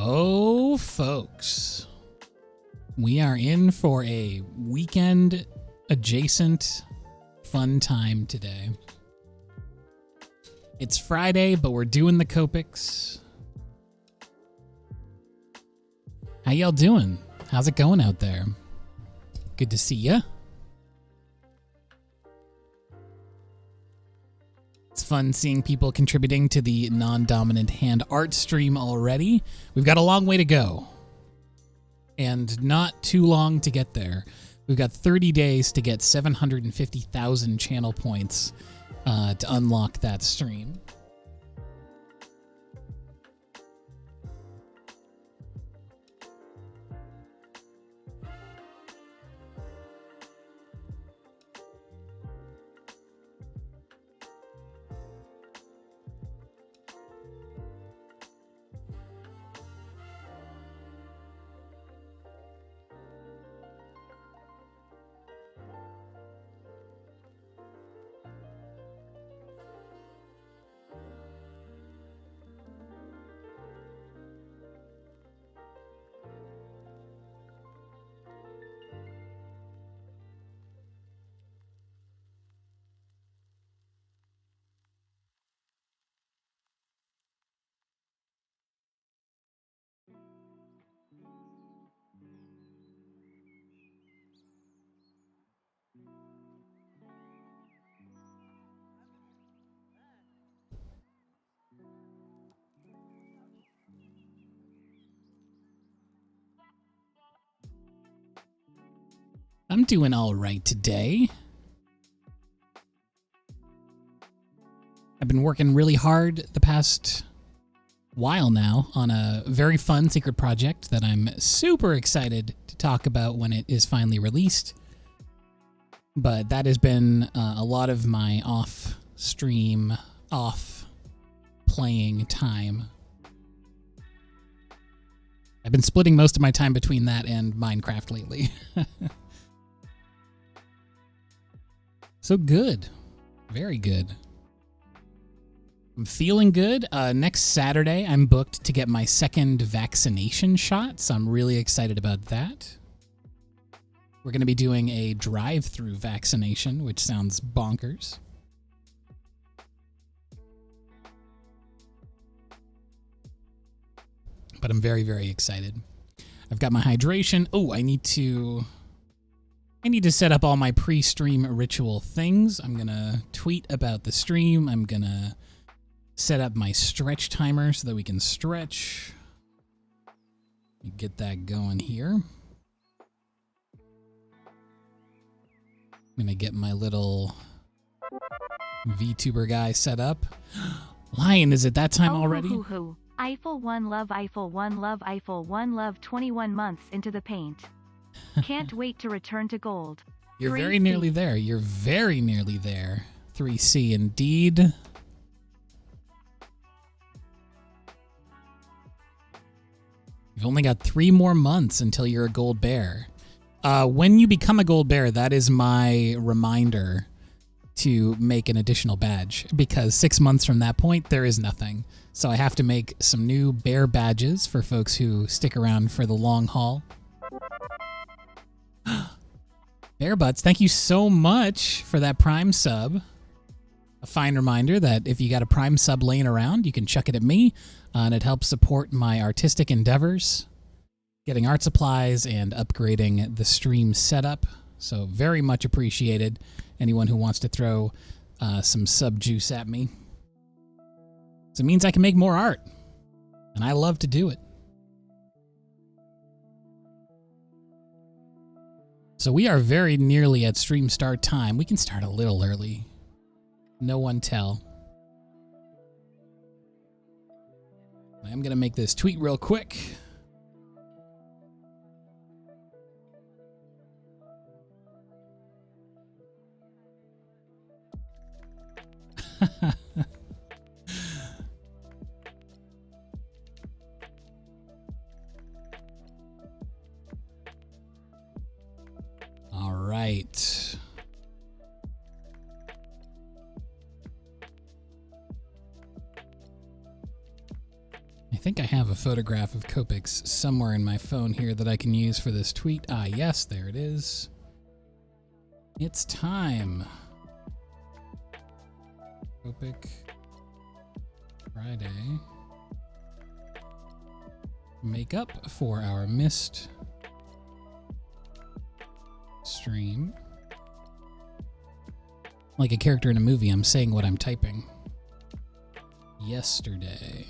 Oh, folks, we are in for a weekend adjacent fun time today. It's Friday, but we're doing the Copics. How y'all doing? How's it going out there? Good to see ya. It's fun seeing people contributing to the non-dominant hand art stream already. We've got a long way to go, and not too long to get there. We've got 30 days to get 750,000 channel points to unlock that stream. I'm doing all right today. I've been working really hard the past while now on a very fun secret project that I'm super excited to talk about when it is finally released. But that has been a lot of my off-stream, off-playing time. I've been splitting most of my time between that and Minecraft lately. So good. Very good. I'm feeling good. Next Saturday, I'm booked to get my second vaccination shot, so I'm really excited about that. We're going to be doing a drive-through vaccination, which sounds bonkers. But I'm very, very excited. I've got my hydration. Oh, I need to set up all my pre-stream ritual things. I'm going to tweet about the stream. I'm going to set up my stretch timer so that we can stretch. Get that going here. I'm going to get my little VTuber guy set up. Lion, is it that time already? Hoo, hoo, hoo. Eiffel 1 love, Eiffel 1 love, Eiffel 1 love, 21 months into the paint. Can't wait to return to gold. You're 3C. very nearly there. You're very nearly there. 3C indeed. You've only got 3 more months until you're a gold bear. When you become a gold bear, that is my reminder to make an additional badge, because 6 months from that point, there is nothing. So I have to make some new bear badges for folks who stick around for the long haul. Bear Butts, thank you so much for that Prime sub. A fine reminder that if you got a Prime sub laying around, you can chuck it at me, and it helps support my artistic endeavors, getting art supplies and upgrading the stream setup. So very much appreciated. Anyone who wants to throw some sub juice at me. So it means I can make more art, and I love to do it. So we are very nearly at stream start time. We can start a little early. No one tell. I'm going to make this tweet real quick. All right. I think I have a photograph of Copic's somewhere in my phone here that I can use for this tweet. Ah, yes, there it is. It's time. Copic Friday. Make up for our missed stream. Like a character in a movie, I'm saying what I'm typing. Yesterday.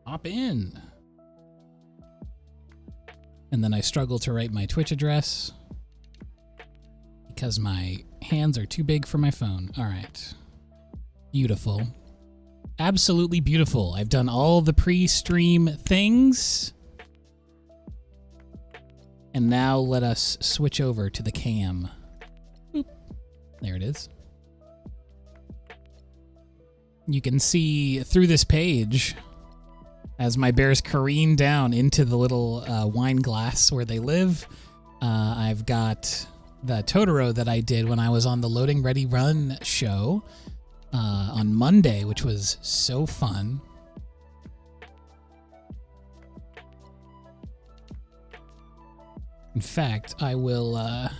Hop in. And then I struggle to write my Twitch address because my hands are too big for my phone. All right. Beautiful. Absolutely beautiful. I've done all the pre-stream things. And now let us switch over to the cam. Boop. There it is. You can see through this page as my bears careen down into the little wine glass where they live. I've got the Totoro that I did when I was on the Loading Ready Run show on Monday, which was so fun. In fact, I'll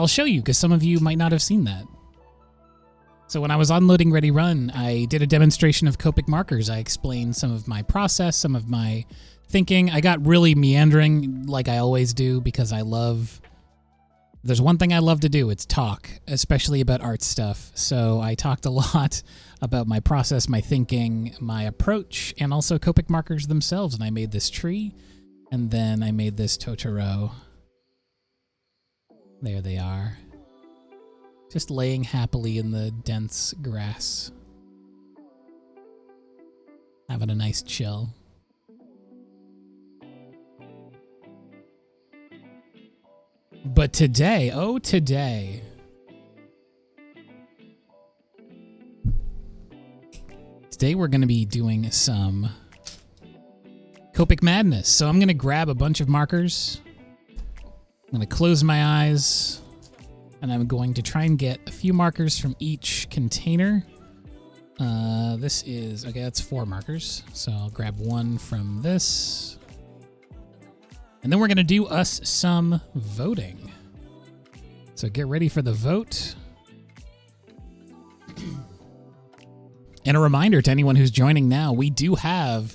show you because some of you might not have seen that. So when I was on Loading Ready Run, I did a demonstration of Copic markers. I explained some of my process, some of my thinking. I got really meandering like I always do because there's one thing I love to do, it's talk, especially about art stuff. So I talked a lot about my process, my thinking, my approach, and also Copic markers themselves. And I made this tree, and then I made this Totoro. There they are. Just laying happily in the dense grass. Having a nice chill. But today, today we're going to be doing some Copic Madness. So I'm going to grab a bunch of markers. I'm going to close my eyes. And I'm going to try and get a few markers from each container. That's 4 markers. So I'll grab one from this. And then we're going to do us some voting. So get ready for the vote. And a reminder to anyone who's joining now, we do have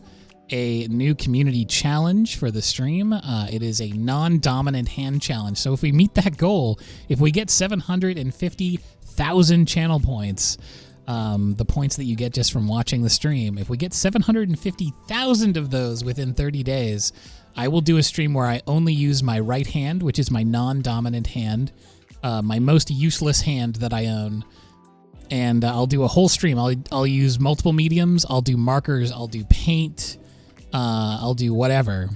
a new community challenge for the stream. It is a non-dominant hand challenge. So if we meet that goal, if we get 750,000 channel points, the points that you get just from watching the stream, if we get 750,000 of those within 30 days, I will do a stream where I only use my right hand, which is my non-dominant hand, my most useless hand that I own. And I'll do a whole stream. I'll use multiple mediums. I'll do markers. I'll do paint. I'll do whatever.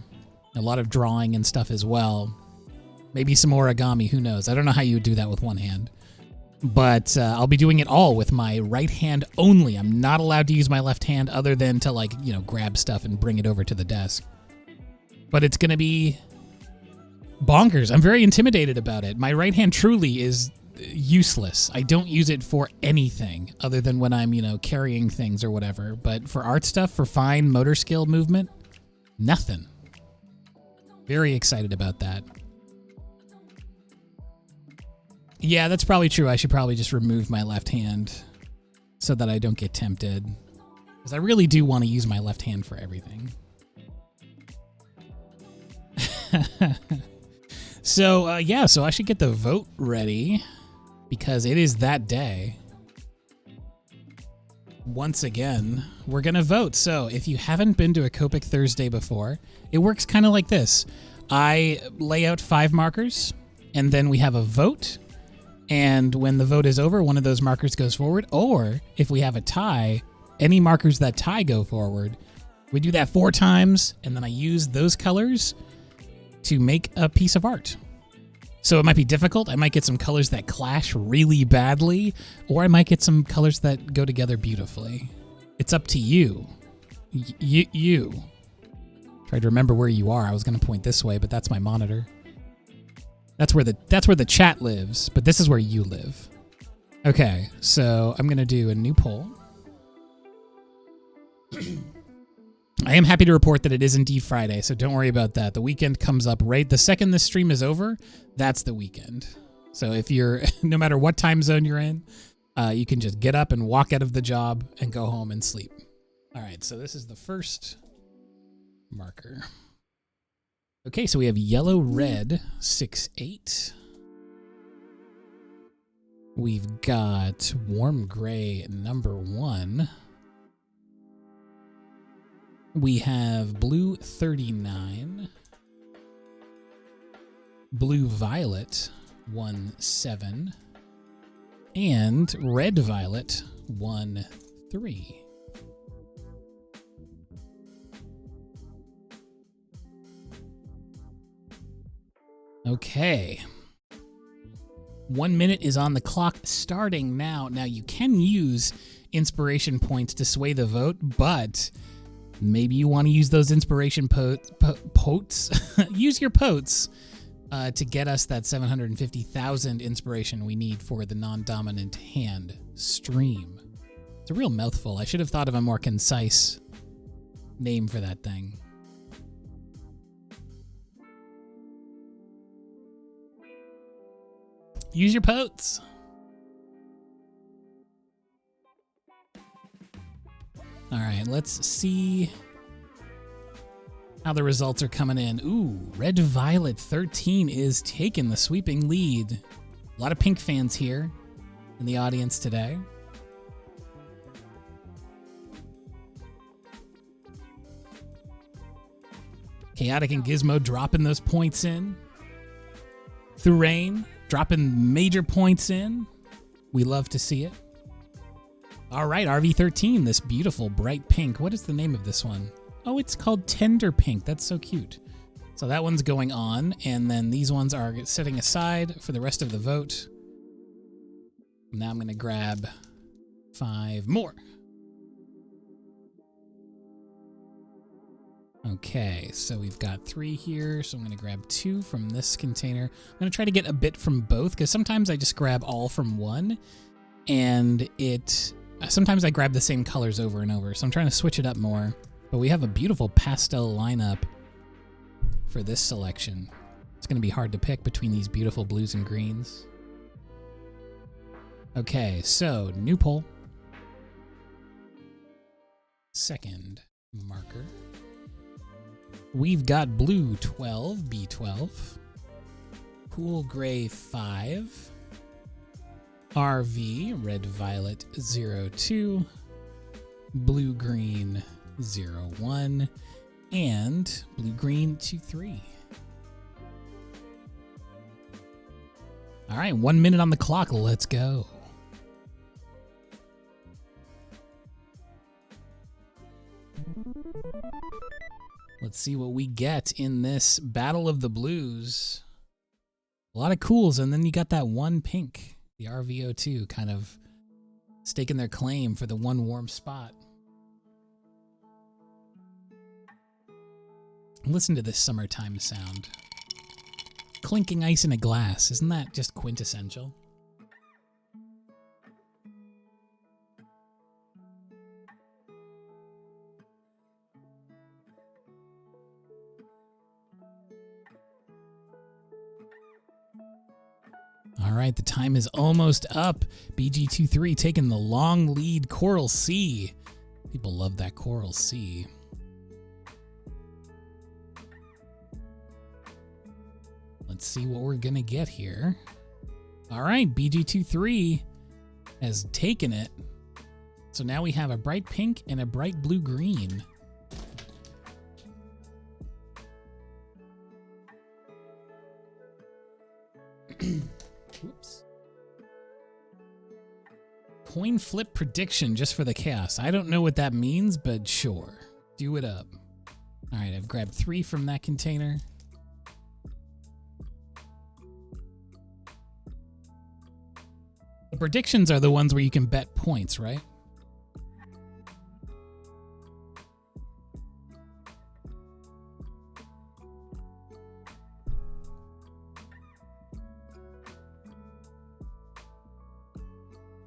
A lot of drawing and stuff as well. Maybe some origami, who knows? I don't know how you would do that with one hand. But I'll be doing it all with my right hand only. I'm not allowed to use my left hand other than to, grab stuff and bring it over to the desk. But it's going to be bonkers. I'm very intimidated about it. My right hand truly is useless. I don't use it for anything other than when I'm, carrying things or whatever. But for art stuff, for fine motor skill movement, nothing. Very excited about that. Yeah, that's probably true. I should probably just remove my left hand so that I don't get tempted. Because I really do want to use my left hand for everything. So I should get the vote ready because it is that day. Once again, we're going to vote. So if you haven't been to a Copic Thursday before, it works kind of like this. I lay out 5 markers, and then we have a vote. And when the vote is over, one of those markers goes forward. Or if we have a tie, any markers that tie go forward. We do that 4 times, and then I use those colors to make a piece of art. So it might be difficult. I might get some colors that clash really badly, or I might get some colors that go together beautifully. It's up to you. You. Try to remember where you are. I was going to point this way, but that's my monitor. That's where the chat lives, but this is where you live. Okay, so I'm going to do a new poll. I am happy to report that it is indeed Friday, so don't worry about that. The weekend comes up right the second this stream is over. That's the weekend. So if you're, no matter what time zone you're in, you can just get up and walk out of the job and go home and sleep. All right, so this is the first marker. Okay, so we have yellow, red, 6-8. We've got warm gray, number 1. We have blue, 39. Blue violet, 1-7. And red violet, 1-3. Okay. 1 minute is on the clock starting now. Now, you can use inspiration points to sway the vote, but maybe you want to use those inspiration potes. Use your potes to get us that 750,000 inspiration we need for the non-dominant hand stream. It's a real mouthful. I should have thought of a more concise name for that thing. Use your potes. All right, let's see how the results are coming in. Ooh, Red Violet 13 is taking the sweeping lead. A lot of Pink fans here in the audience today. Chaotic and Gizmo dropping those points in. Thurain dropping major points in. We love to see it. All right, RV13, this beautiful bright pink. What is the name of this one? Oh, it's called Tender Pink. That's so cute. So that one's going on, and then these ones are setting aside for the rest of the vote. Now I'm going to grab 5 more. Okay, so we've got 3 here, so I'm going to grab 2 from this container. I'm going to try to get a bit from both, because sometimes I just grab all from one, and sometimes I grab the same colors over and over, so I'm trying to switch it up more. But we have a beautiful pastel lineup for this selection. It's going to be hard to pick between these beautiful blues and greens. Okay, so new poll. Second marker. We've got blue 12, B12, cool gray 5, RV, red violet 02, blue green 01, and blue green 23. All right, 1 minute on the clock. Let's go. Let's see what we get in this Battle of the Blues. A lot of cools, and then you got that one pink, the RVO2, kind of staking their claim for the one warm spot. Listen to this summertime sound. Clinking ice in a glass. Isn't that just quintessential? All right, the time is almost up. BG23 taking the long lead. Coral C. People love that Coral C. Let's see what we're going to get here. All right, BG23 has taken it. So now we have a bright pink and a bright blue-green. Whoops. Coin flip prediction just for the chaos. I don't know what that means, but sure. Do it up. All right, I've grabbed 3 from that container. The predictions are the ones where you can bet points, right?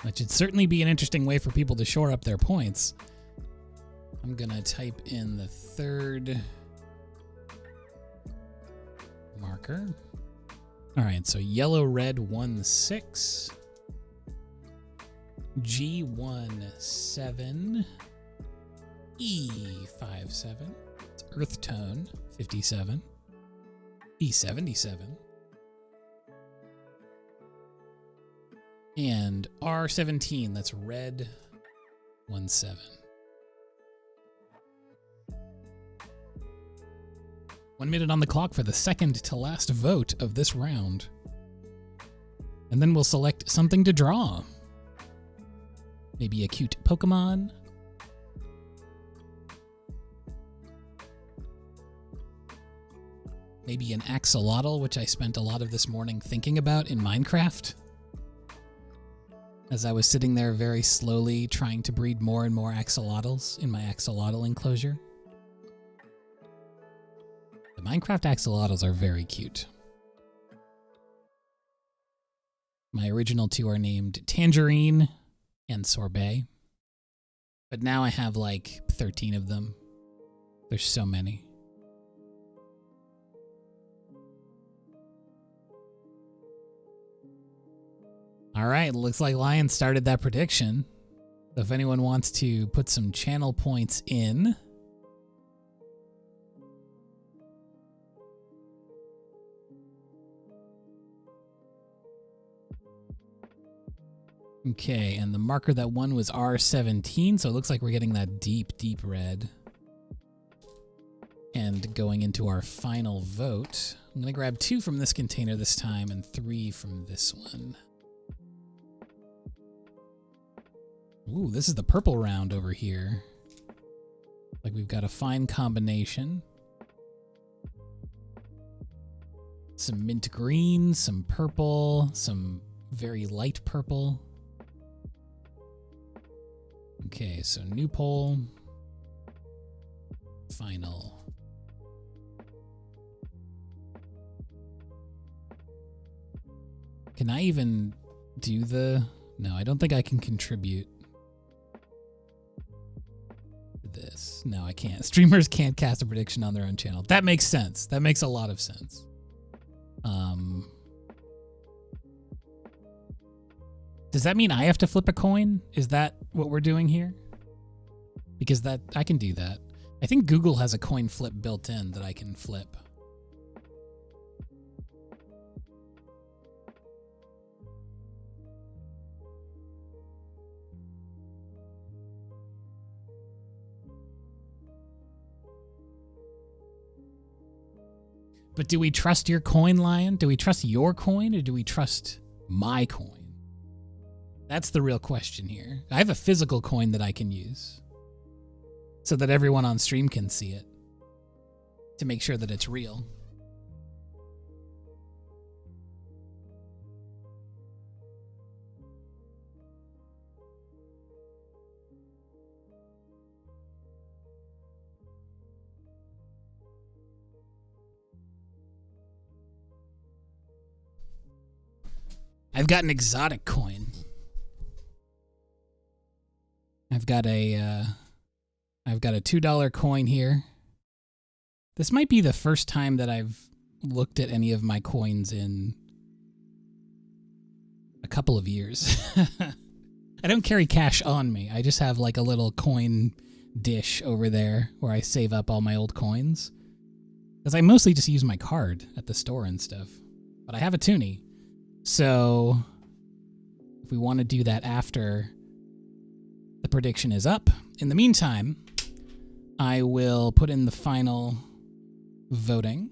That should certainly be an interesting way for people to shore up their points. I'm going to type in the third marker. All right, so yellow, red, 1-6. G17. E57. It's earth tone, 57. E77. And R17, that's red, 1-7. 1 minute on the clock for the second to last vote of this round. And then we'll select something to draw. Maybe a cute Pokemon. Maybe an axolotl, which I spent a lot of this morning thinking about in Minecraft. As I was sitting there very slowly trying to breed more and more axolotls in my axolotl enclosure. The Minecraft axolotls are very cute. My original two are named Tangerine and Sorbet. But now I have like 13 of them. There's so many. All right, looks like Lion started that prediction. So if anyone wants to put some channel points in. Okay, and the marker that won was R17, so it looks like we're getting that deep, deep red. And going into our final vote, I'm going to grab 2 from this container this time and 3 from this one. Ooh, this is the purple round over here. Like we've got a fine combination. Some mint green, some purple, some very light purple. Okay, so new poll. Final. Can I even do the... No, I don't think I can contribute to this. No, I can't. Streamers can't cast a prediction on their own channel. That makes sense. That makes a lot of sense. Does that mean I have to flip a coin? Is that what we're doing here? Because that I can do that. I think Google has a coin flip built in that I can flip. But do we trust your coin, Lion? Do we trust your coin or do we trust my coin? That's the real question here. I have a physical coin that I can use so that everyone on stream can see it to make sure that it's real. I've got an exotic coin. I've got a $2 coin here. This might be the first time that I've looked at any of my coins in a couple of years. I don't carry cash on me. I just have like a little coin dish over there where I save up all my old coins. Because I mostly just use my card at the store and stuff. But I have a toonie. So if we want to do that after the prediction is up. In the meantime, I will put in the final voting.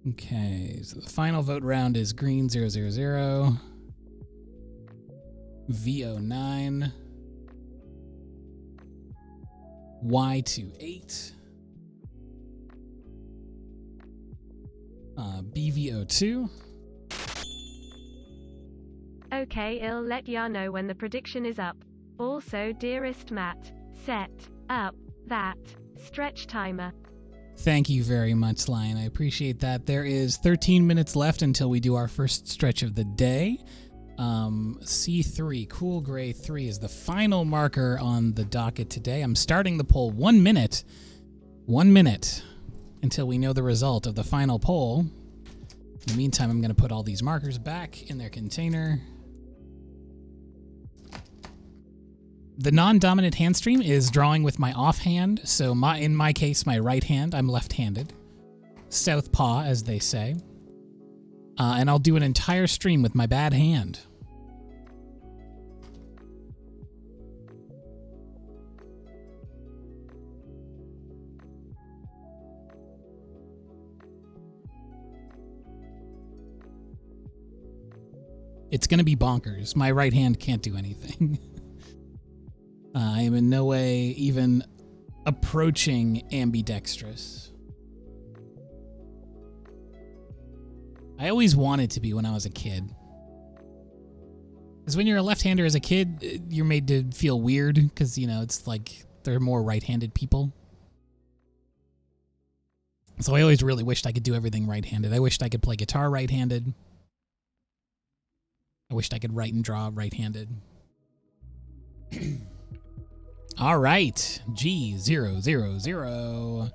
Okay, so the final vote round is green 000, V09, Y28, BV02. Okay, I'll let ya know when the prediction is up. Also, dearest Matt, set up that stretch timer. Thank you very much, Lion. I appreciate that. There is 13 minutes left until we do our first stretch of the day. C3, Cool Gray 3 is the final marker on the docket today. I'm starting the poll 1 minute. 1 minute until we know the result of the final poll. In the meantime, I'm going to put all these markers back in their container. The non-dominant hand stream is drawing with my offhand, so in my case, my right hand. I'm left-handed. Southpaw, as they say. And I'll do an entire stream with my bad hand. It's going to be bonkers. My right hand can't do anything. I am in no way even approaching ambidextrous. I always wanted to be when I was a kid. Because when you're a left-hander as a kid, you're made to feel weird because, you know, it's like there are more right-handed people. So I always really wished I could do everything right-handed. I wished I could play guitar right-handed. I wished I could write and draw right-handed. All right, G000.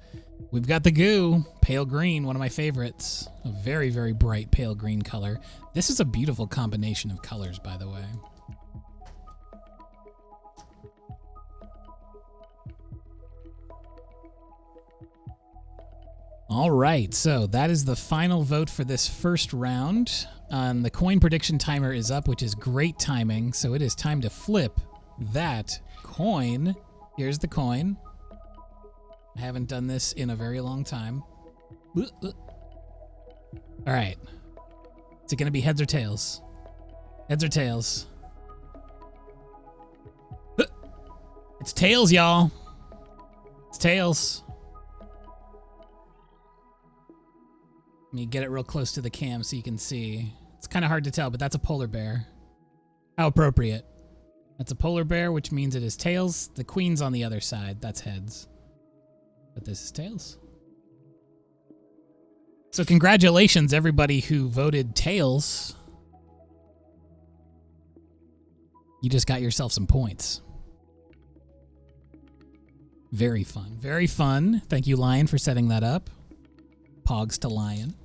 We've got the goo, pale green, one of my favorites. A very, very bright pale green color. This is a beautiful combination of colors, by the way. All right, so that is the final vote for this first round. The coin prediction timer is up, which is great timing. So it is time to flip that coin. Here's the coin. I haven't done this in a very long time. All right. Is it going to be heads or tails? Heads or tails? It's tails, y'all. It's tails. Let me get it real close to the cam so you can see. It's kind of hard to tell, but that's a polar bear. How appropriate. That's a polar bear, which means it is tails. The queen's on the other side. That's heads. But this is tails. So congratulations, everybody who voted tails. You just got yourself some points. Very fun. Very fun. Thank you, Lion, for setting that up. Pogs to Lion.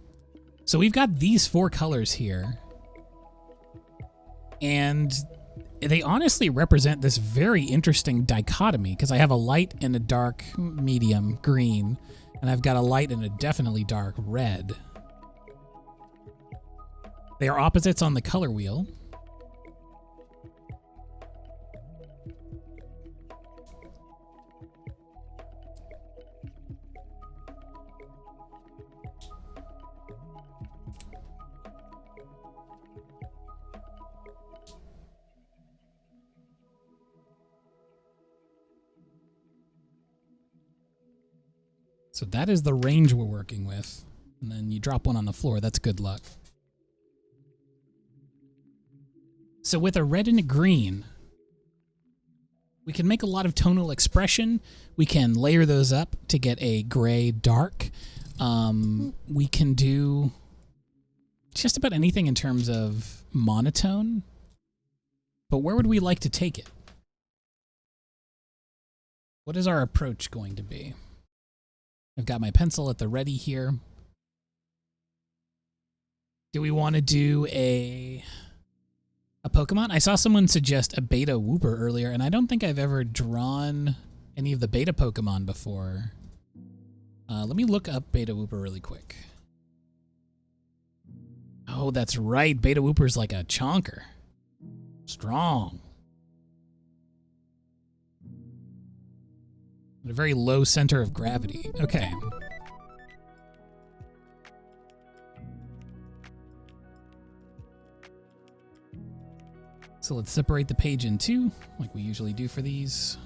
So we've got these four colors here. And they honestly represent this very interesting dichotomy because I have a light and a dark medium green, and I've got a light and a definitely dark red. They are opposites on the color wheel. So that is the range we're working with. And then you drop one on the floor. That's good luck. So with a red and a green, we can make a lot of tonal expression. We can layer those up to get a gray dark. We can do just about anything in terms of monotone. But where would we like to take it? What is our approach going to be? I've got my pencil at the ready here. Do we want to do a Pokemon? I saw someone suggest a beta Wooper earlier, and I don't think I've ever drawn any of the beta Pokemon before. Let me look up beta Wooper really quick. Oh, that's right. Beta Wooper's like a chonker. Strong. A very low center of gravity. Okay. So let's separate the page in two, like we usually do for these.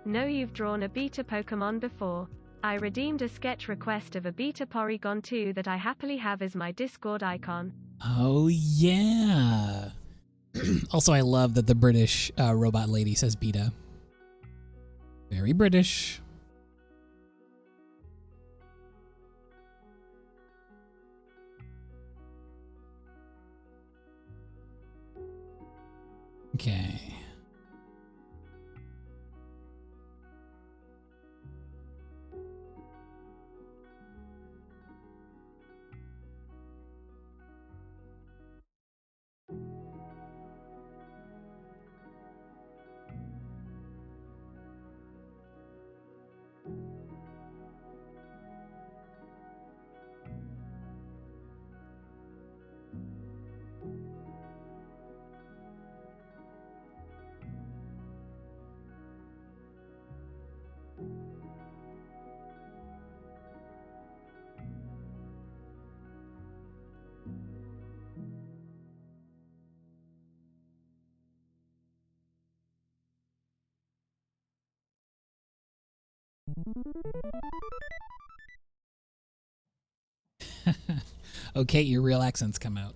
Know you've drawn a beta Pokemon before. I redeemed a sketch request of a beta Porygon 2 that I happily have as my Discord icon. Oh, yeah. Also, I love that the British robot lady says beta. Very British. Okay. Okay, your real accents come out.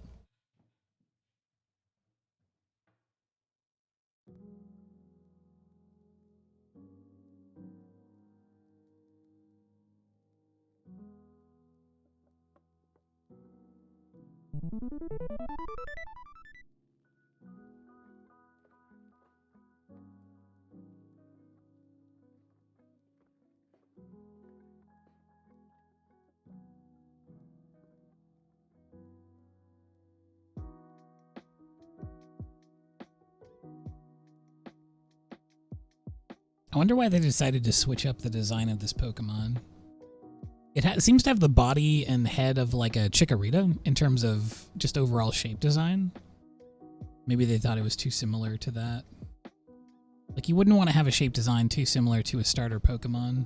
I wonder why they decided to switch up the design of this Pokemon. It seems to have the body and head of like a Chikorita in terms of just overall shape design. Maybe they thought it was too similar to that. Like, you wouldn't want to have a shape design too similar to a starter Pokemon.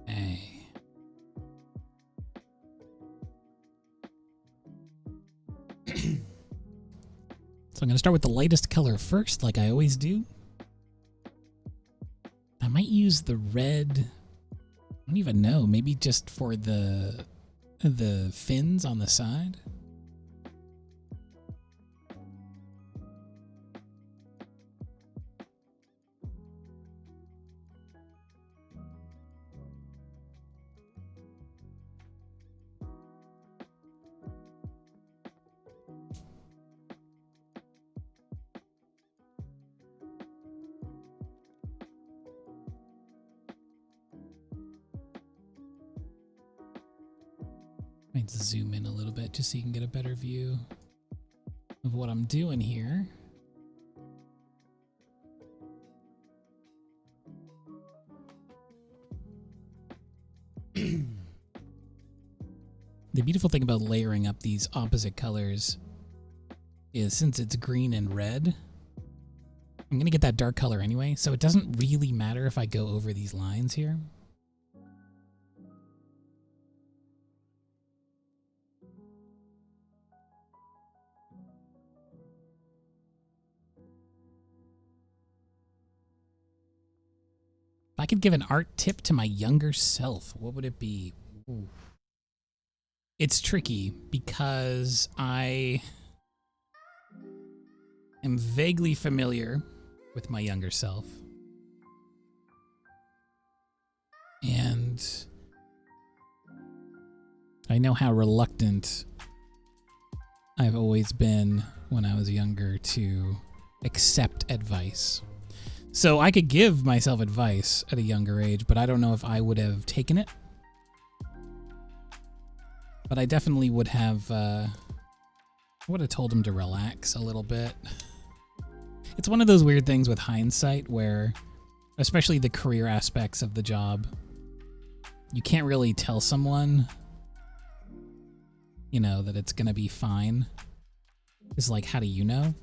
Hey. So I'm going to start with the lightest color first, like I always do. I might use the red. I don't even know. Maybe just for the fins on the side. Might zoom in a little bit just so you can get a better view of what I'm doing here. The beautiful thing about layering up these opposite colors is since it's green and red, I'm going to get that dark color anyway, so it doesn't really matter if I go over these lines here. If I could give an art tip to my younger self, what would it be? Ooh. It's tricky because I am vaguely familiar with my younger self. And I know how reluctant I've always been when I was younger to accept advice. So I could give myself advice at a younger age, but I don't know if I would have taken it. But I definitely would have told him to relax a little bit. It's one of those weird things with hindsight where, especially the career aspects of the job, you can't really tell someone, that it's going to be fine. It's like, how do you know?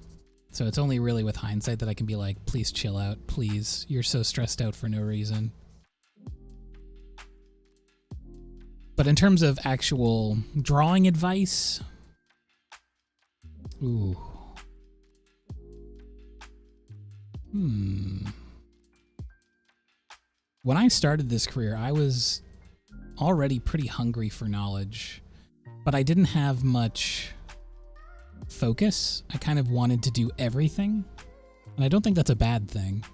So it's only really with hindsight that I can be like, please chill out, please. You're so stressed out for no reason. But in terms of actual drawing advice, ooh. When I started this career, I was already pretty hungry for knowledge, but I didn't have much focus. I kind of wanted to do everything, and I don't think that's a bad thing.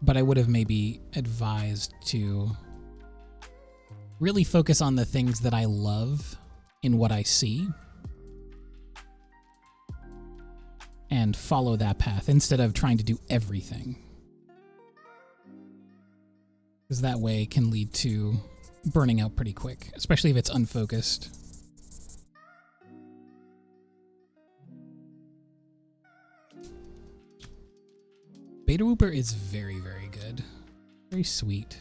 But I would have maybe advised to really focus on the things that I love in what I see and follow that path instead of trying to do everything. Because that way can lead to burning out pretty quick, especially if it's unfocused. Beta Whooper is very, very good. Very sweet.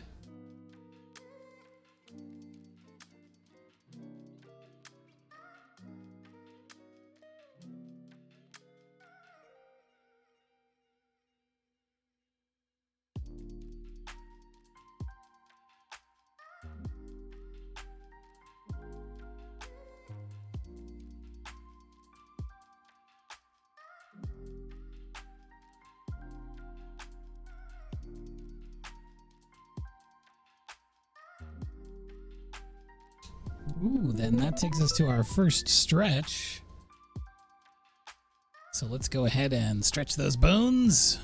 Ooh, then that takes us to our first stretch. So let's go ahead and stretch those bones.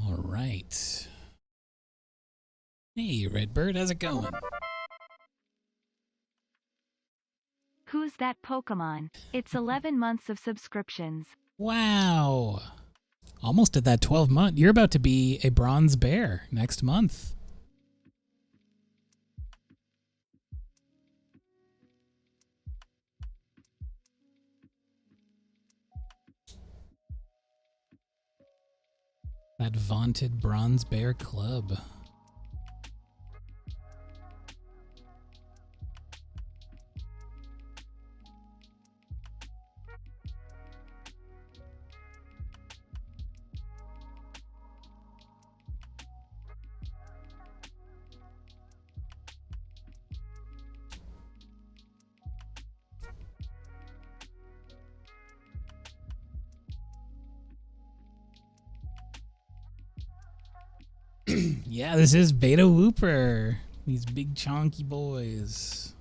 All right. Hey, Redbird, how's it going? Who's that Pokemon? It's 11 months of subscriptions. Wow. Almost at that 12-month. You're about to be a bronze bear next month. That vaunted bronze bear club. Yeah, this is Beta Whooper. These big chonky boys.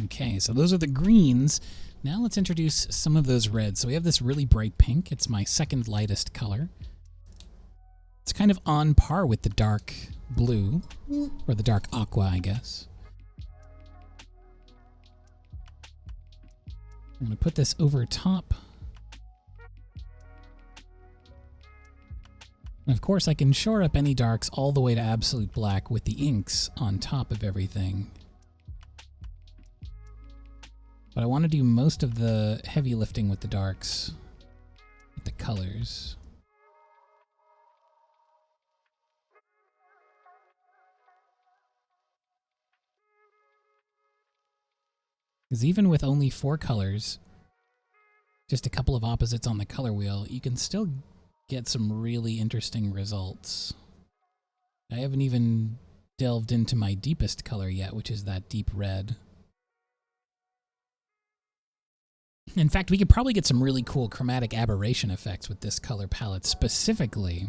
Okay, so those are the greens. Now let's introduce some of those reds. So we have this really bright pink. It's my second lightest color. It's kind of on par with the dark blue, or the dark aqua, I guess. I'm going to put this over top. And of course, I can shore up any darks all the way to absolute black with the inks on top of everything. But I want to do most of the heavy lifting with the darks, with the colors. Because even with only 4 colors, just a couple of opposites on the color wheel, you can still get some really interesting results. I haven't even delved into my deepest color yet, which is that deep red. In fact, we could probably get some really cool chromatic aberration effects with this color palette specifically.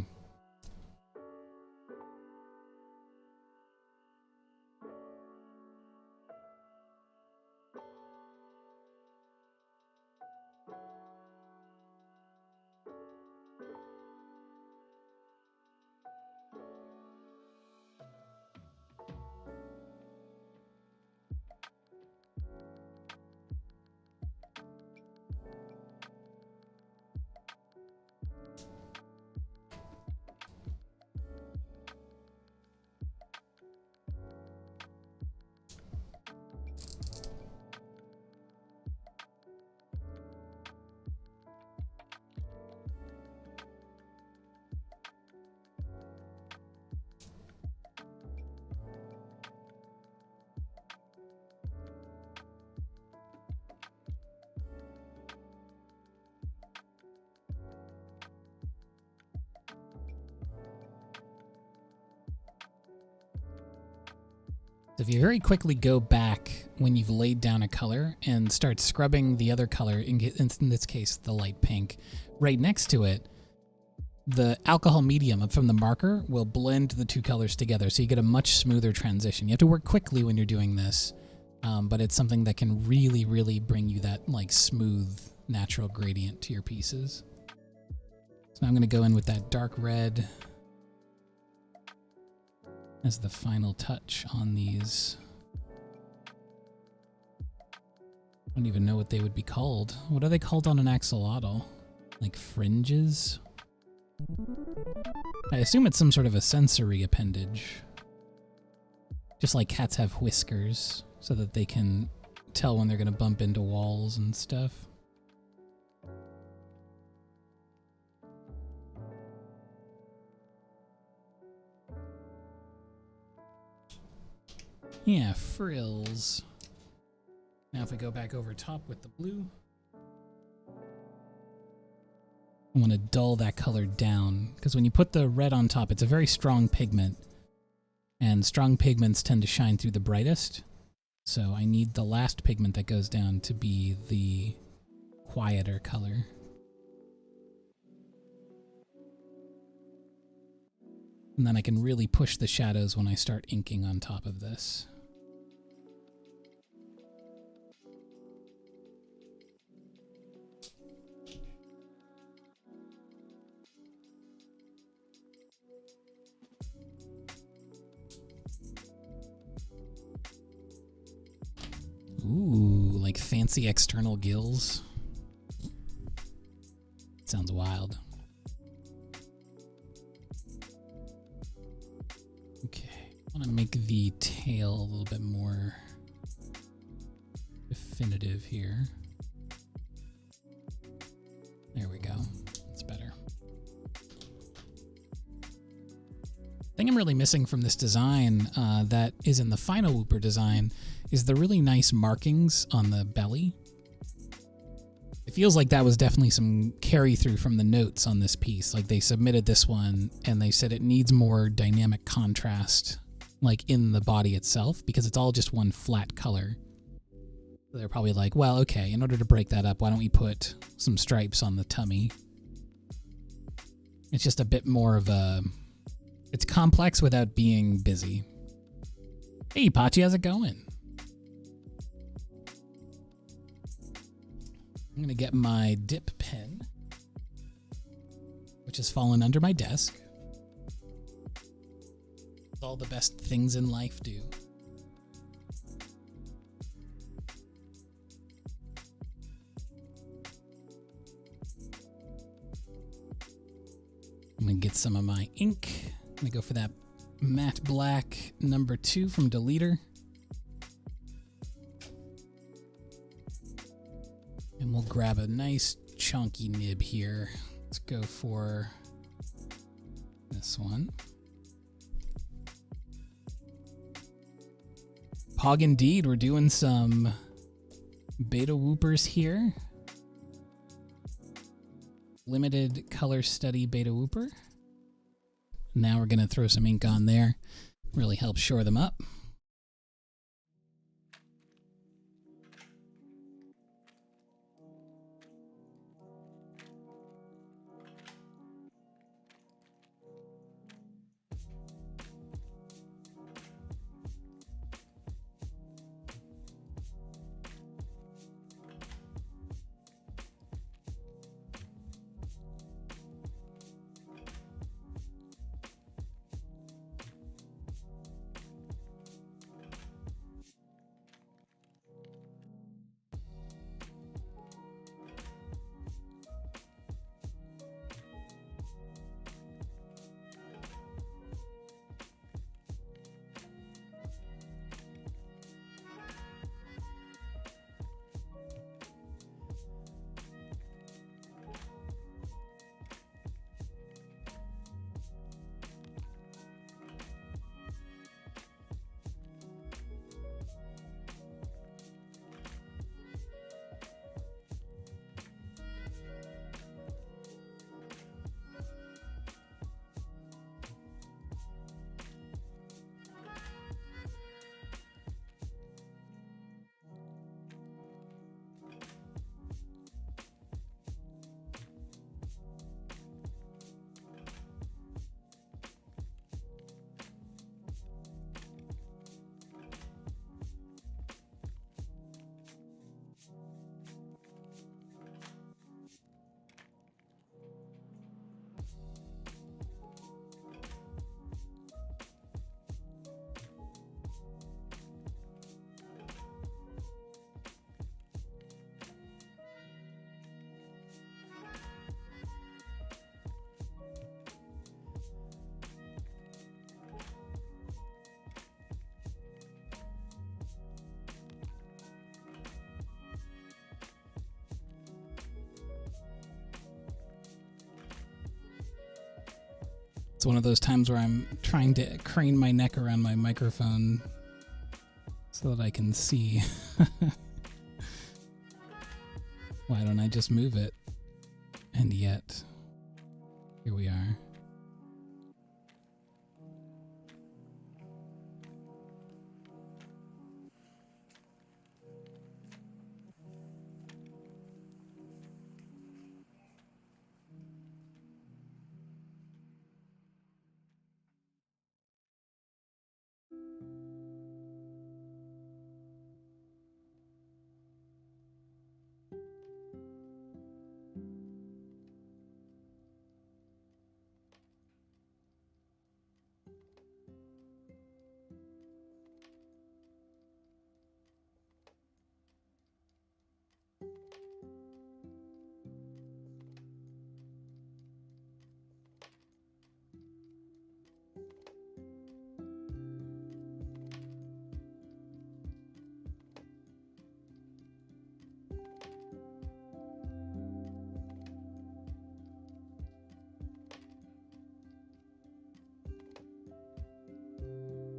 If you very quickly go back when you've laid down a color and start scrubbing the other color, in this case the light pink, right next to it, the alcohol medium from the marker will blend the two colors together, so you get a much smoother transition. You have to work quickly when you're doing this, but it's something that can really, really bring you that like smooth, natural gradient to your pieces. So now I'm going to go in with that dark red as the final touch on these. I don't even know what they would be called. What are they called on an axolotl? Like fringes? I assume it's some sort of a sensory appendage. Just like cats have whiskers, so that they can tell when they're going to bump into walls and stuff. Yeah, frills. Now if we go back over top with the blue, I want to dull that color down, because when you put the red on top, it's a very strong pigment, and strong pigments tend to shine through the brightest, so I need the last pigment that goes down to be the quieter color. And then I can really push the shadows when I start inking on top of this. Ooh, like fancy external gills. Sounds wild. Okay, I want to make the tail a little bit more definitive here. There we go. That's better. The thing I'm really missing from this design that is in the final Whooper design is the really nice markings on the belly. It feels like that was definitely some carry through from the notes on this piece. Like they submitted this one and they said it needs more dynamic contrast, like in the body itself, because it's all just one flat color. So they're probably like, well, okay, in order to break that up, why don't we put some stripes on the tummy? It's just a bit more of a... It's complex without being busy. Hey, Pachi, how's it going? I'm going to get my dip pen, which has fallen under my desk. as all the best things in life do. I'm going to get some of my ink. I'm going to go for that matte black number 2 from Deleter. And we'll grab a nice chunky nib here. Let's go for this one. Pog indeed, we're doing some beta whoopers here. Limited color study beta whooper. Now we're going to throw some ink on there. Really help shore them up. It's one of those times where I'm trying to crane my neck around my microphone so that I can see. Why don't I just move it? And yet, here we are.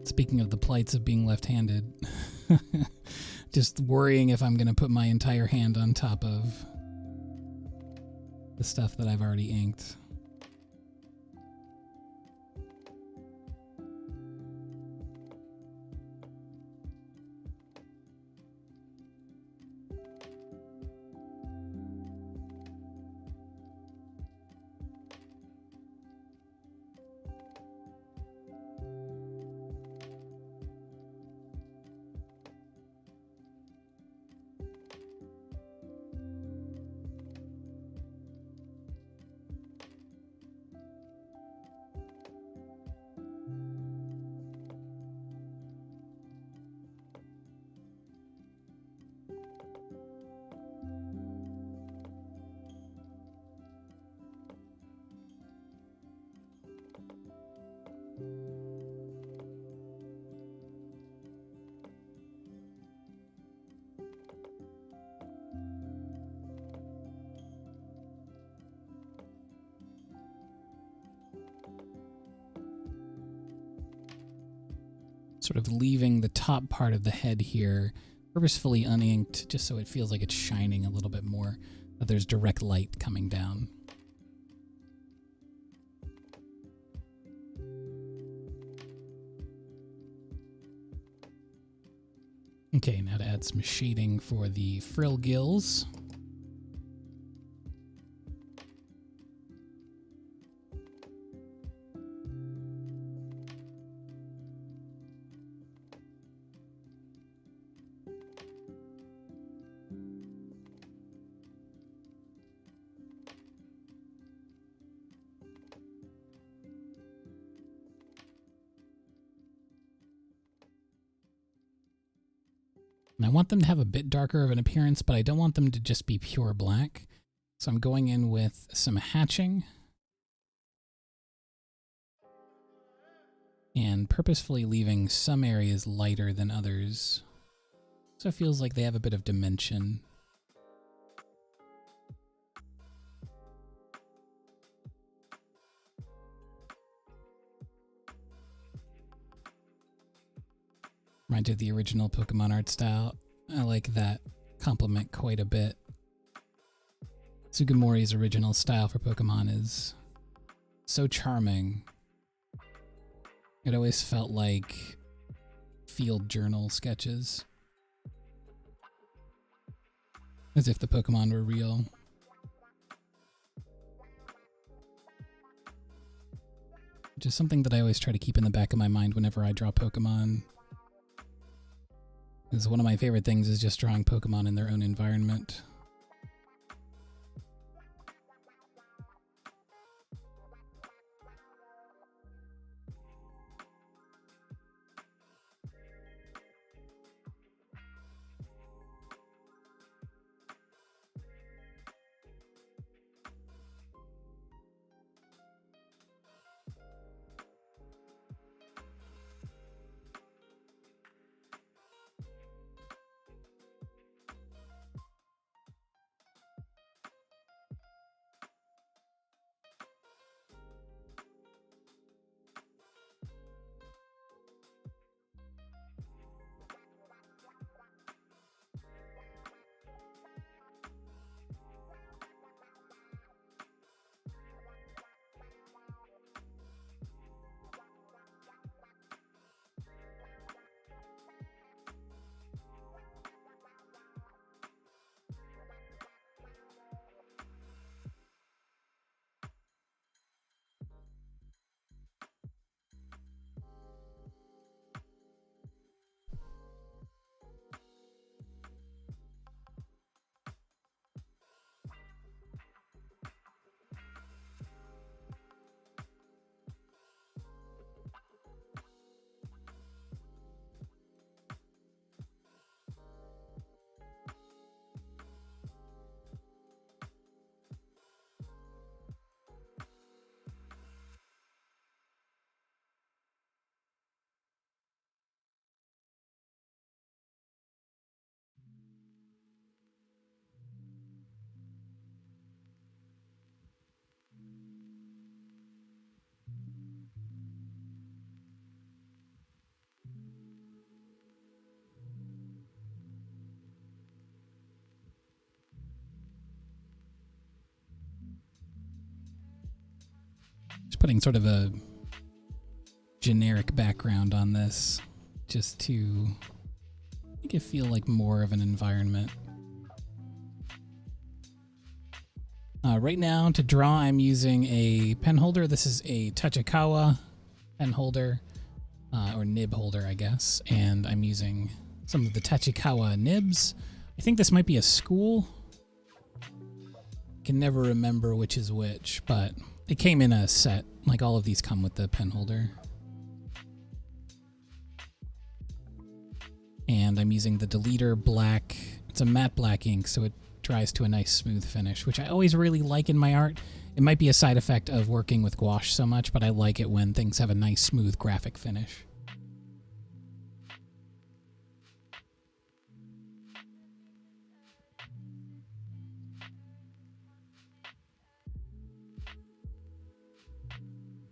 Speaking of the plights of being left-handed, just worrying if I'm going to put my entire hand on top of the stuff that I've already inked. Sort of leaving the top part of the head here purposefully uninked, just so it feels like it's shining a little bit more, that there's direct light coming down. Okay, now to add some shading for the frill gills. And I want them to have a bit darker of an appearance, but I don't want them to just be pure black. So I'm going in with some hatching and purposefully leaving some areas lighter than others. So it feels like they have a bit of dimension. Reminds me of the original Pokemon art style. I like that compliment quite a bit. Sugimori's original style for Pokemon is so charming. It always felt like field journal sketches. As if the Pokemon were real. Which is something that I always try to keep in the back of my mind whenever I draw Pokemon. Because one of my favorite things is just drawing Pokemon in their own environment. Just putting sort of a generic background on this, just to make it feel like more of an environment. Right now, to draw, I'm using a pen holder. This is a Tachikawa pen holder, or nib holder, I guess. And I'm using some of the Tachikawa nibs. I think this might be a school. Can never remember which is which, but it came in a set. Like all of these come with the pen holder. And I'm using the Deleter Black. It's a matte black ink, so it dries to a nice smooth finish, which I always really like in my art. It might be a side effect of working with gouache so much, but I like it when things have a nice smooth graphic finish.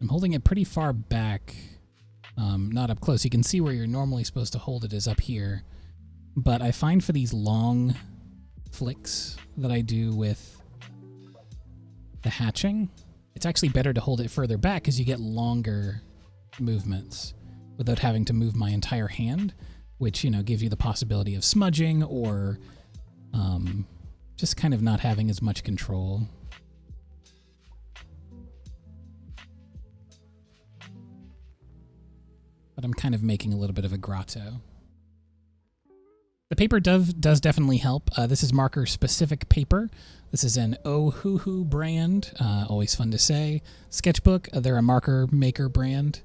I'm holding it pretty far back, not not up close. You can see where you're normally supposed to hold it is up here. But I find for these long flicks that I do with the hatching, it's actually better to hold it further back because you get longer movements without having to move my entire hand, which, you know, gives you the possibility of smudging or just kind of not having as much control. But I'm kind of making a little bit of a grotto. The paper does definitely help. This is marker-specific paper. This is an Ohuhu brand. Always fun to say. Sketchbook, they're a marker maker brand.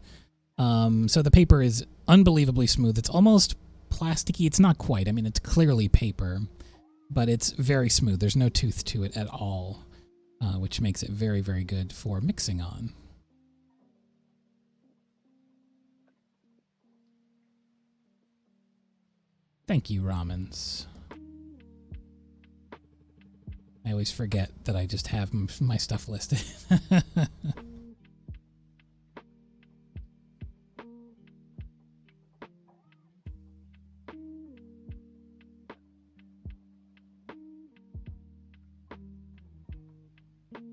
So the paper is unbelievably smooth. It's almost plasticky. It's not quite. I mean, it's clearly paper, but it's very smooth. There's no tooth to it at all, which makes it very, very good for mixing on. Thank you, Ramens. I always forget that I just have my stuff listed.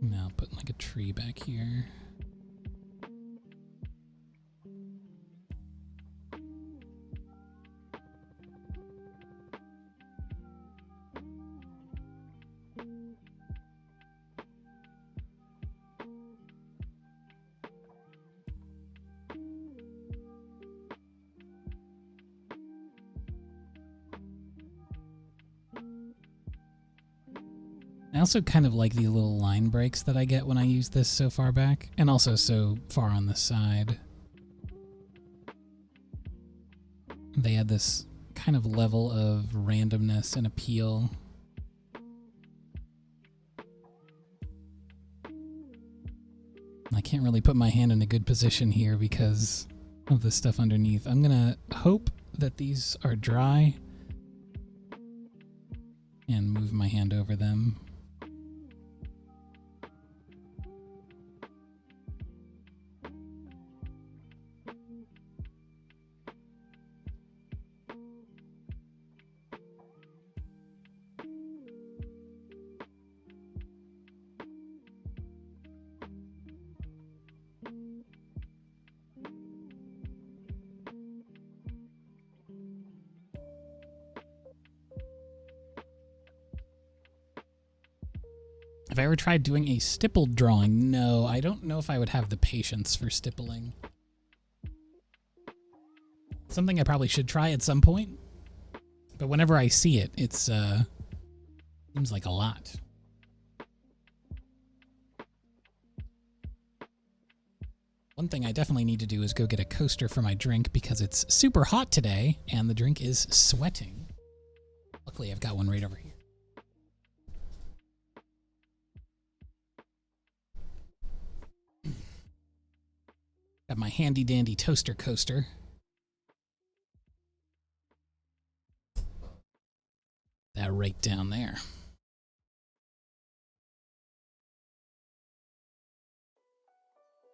Now put like a tree back here. I also kind of like the little line breaks that I get when I use this so far back, and also so far on the side. They add this kind of level of randomness and appeal. I can't really put my hand in a good position here because of the stuff underneath. I'm gonna hope that these are dry and move my hand over them. Have I ever tried doing a stippled drawing? No, I don't know if I would have the patience for stippling. Something I probably should try at some point, but whenever I see it, it's seems like a lot. One thing I definitely need to do is go get a coaster for my drink because it's super hot today and the drink is sweating. Luckily, I've got one right over here. Got my handy dandy toaster coaster. That right down there.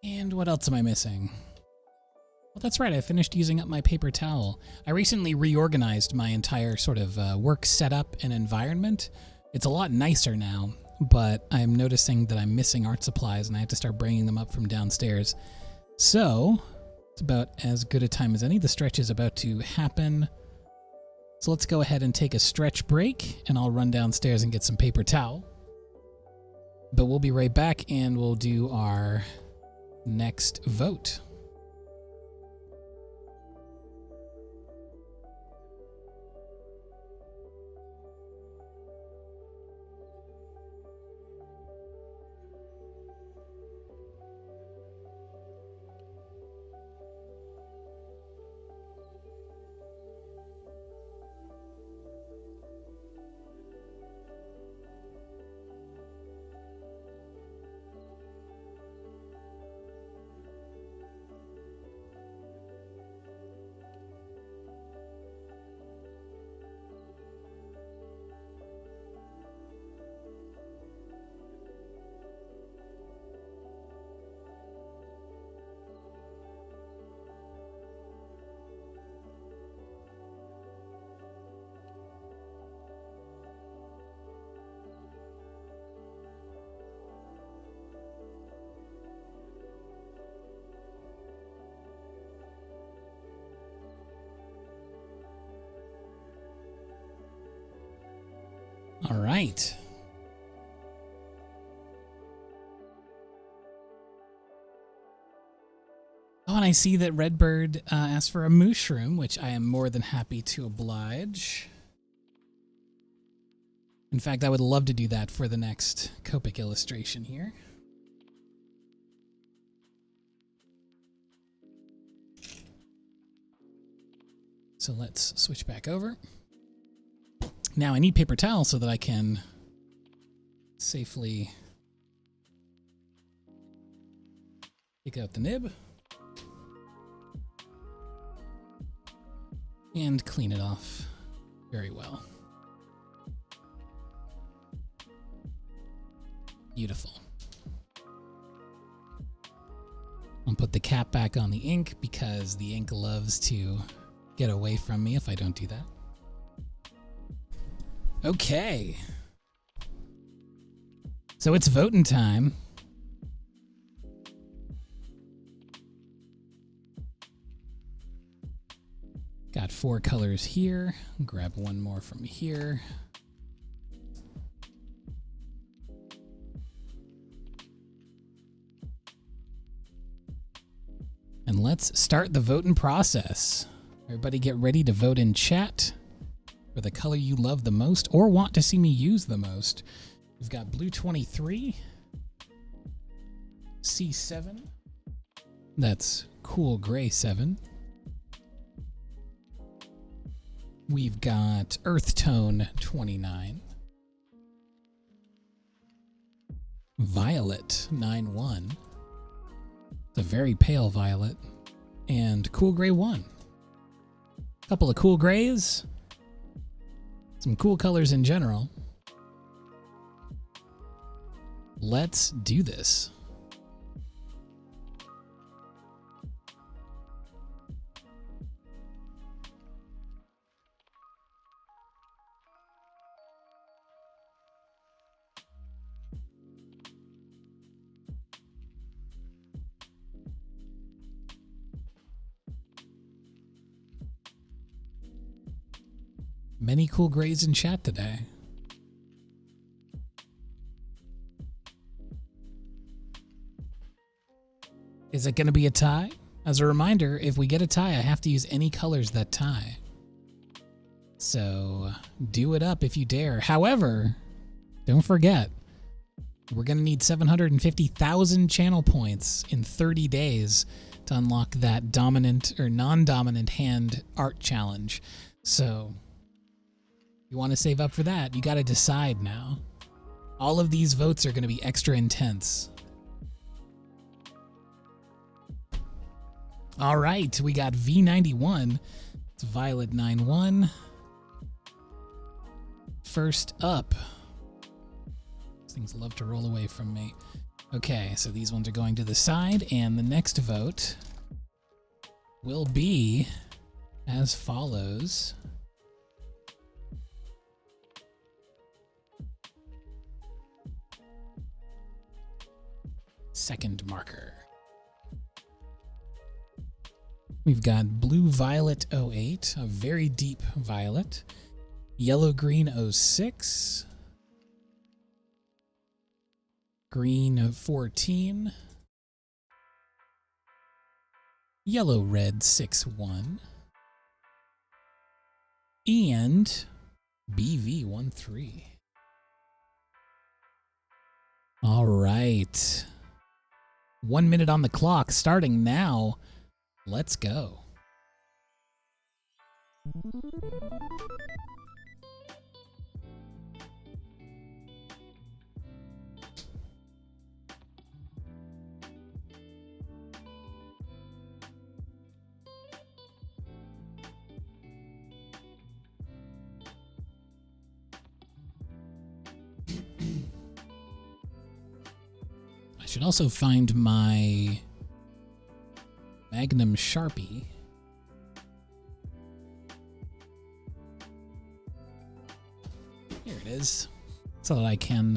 And what else am I missing? Well, that's right, I finished using up my paper towel. I recently reorganized my entire sort of work setup and environment. It's a lot nicer now, but I'm noticing that I'm missing art supplies and I have to start bringing them up from downstairs. So, it's about as good a time as any. The stretch is about to happen. So let's go ahead and take a stretch break, and I'll run downstairs and get some paper towel. But we'll be right back, and we'll do our next vote. All right. Oh, and I see that Redbird asked for a mushroom, which I am more than happy to oblige. In fact, I would love to do that for the next Copic illustration here. So let's switch back over. Now I need paper towel so that I can safely take out the nib and clean it off very well. Beautiful. I'll put the cap back on the ink because the ink loves to get away from me if I don't do that. Okay. So it's voting time. Got 4 colors here. Grab one more from here. And let's start the voting process. Everybody get ready to vote in chat for the color you love the most or want to see me use the most. We've got blue 23, C7, that's cool gray 7. We've got earth tone 29, violet 9-1. It's a very pale violet, and cool gray 1. Couple of cool grays, some cool colors in general. Let's do this. Many cool grays in chat today. Is it going to be a tie? As a reminder, if we get a tie, I have to use any colors that tie. So do it up if you dare. However, don't forget, we're going to need 750,000 channel points in 30 days to unlock that dominant or non-dominant hand art challenge. So you want to save up for that, you got to decide now. All of these votes are going to be extra intense. All right, we got V91. It's Violet 9-1. First up. These things love to roll away from me. Okay, so these ones are going to the side, and the next vote will be as follows. Second marker. We've got blue violet 08, a very deep violet. Yellow green 06. Green 14. Yellow red 6-1. And BV13. All right. 1 minute on the clock, starting now. Let's go. I should also find my Magnum Sharpie. Here it is. So that I can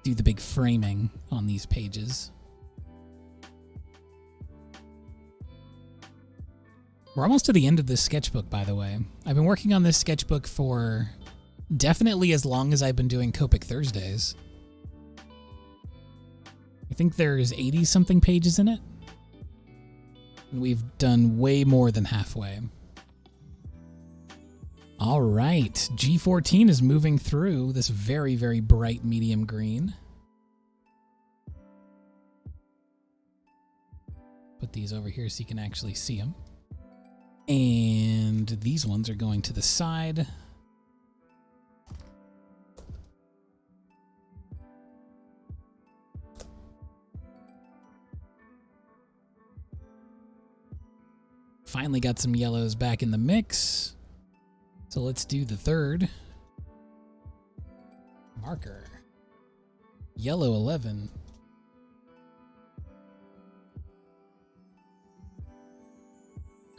do the big framing on these pages. We're almost to the end of this sketchbook, by the way. I've been working on this sketchbook for Definitely as long as I've been doing Copic Thursdays. I think there's 80-something pages in it. And we've done way more than halfway. All right, G14 is moving through this very, very bright medium green. Put these over here so you can actually see them. And these ones are going to the side. Finally got some yellows back in the mix. So let's do the third marker. Yellow 11.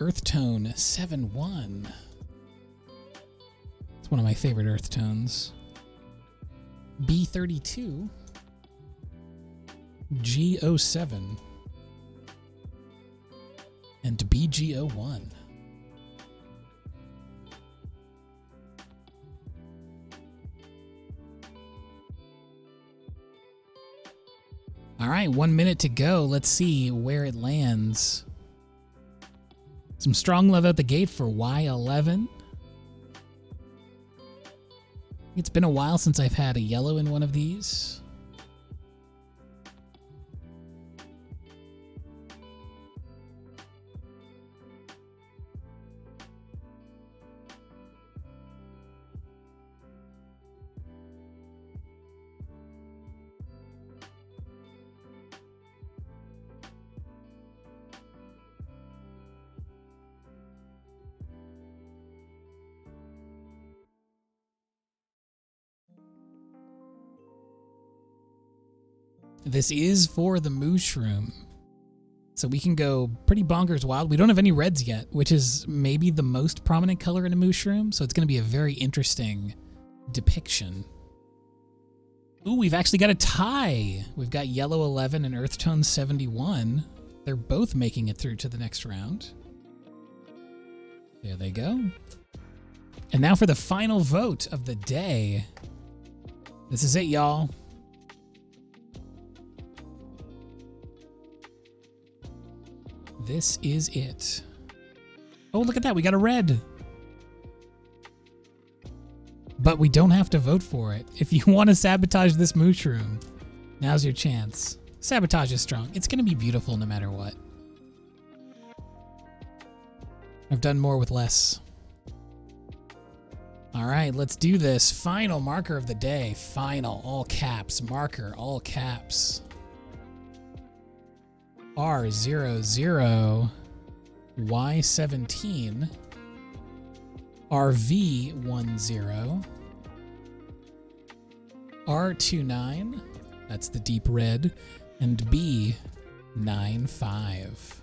Earth tone 7-1. It's one of my favorite earth tones. B32. G07. And BG01. All right, 1 minute to go. Let's see where it lands. Some strong love out the gate for Y11. It's been a while since I've had a yellow in one of these. This is for the mushroom. So we can go pretty bonkers wild. We don't have any reds yet, which is maybe the most prominent color in a mushroom. So it's going to be a very interesting depiction. Ooh, we've actually got a tie. We've got yellow 11 and earth tone 71. They're both making it through to the next round. There they go. And now for the final vote of the day. This is it, y'all. This is it. Oh, look at that. We got a red. But we don't have to vote for it. If you want to sabotage this mushroom, now's your chance. Sabotage is strong. It's going to be beautiful no matter what. I've done more with less. All right, let's do this. Final marker of the day. Final, all caps. Marker, all caps. R00, Y17, RV10, R29, that's the deep red, and B95.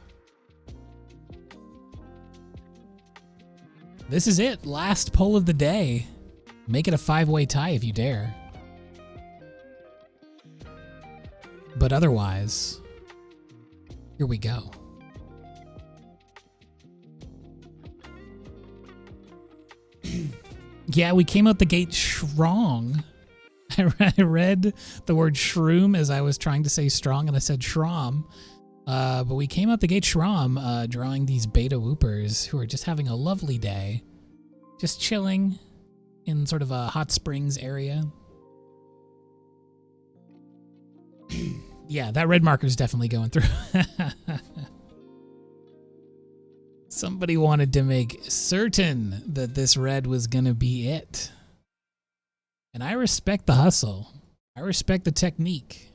This is it. Last poll of the day. Make it a 5-way tie if you dare. But otherwise, here we go. Yeah, we came out the gate strong. I read the word shroom as I was trying to say strong, and I said shrom. But we came out the gate shrom, drawing these beta whoopers who are just having a lovely day. Just chilling in sort of a hot springs area. Yeah, that red marker is definitely going through. Somebody wanted to make certain that this red was going to be it. And I respect the hustle. I respect the technique.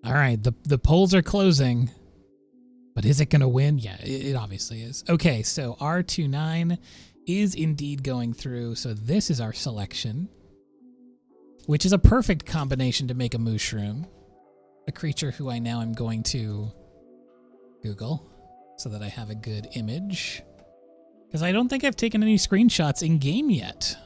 All right, the polls are closing. But is it going to win? Yeah, it obviously is. Okay, so R29 is indeed going through. So this is our selection, which is a perfect combination to make a mushroom, a creature who I now am going to Google so that I have a good image, because I don't think I've taken any screenshots in game yet.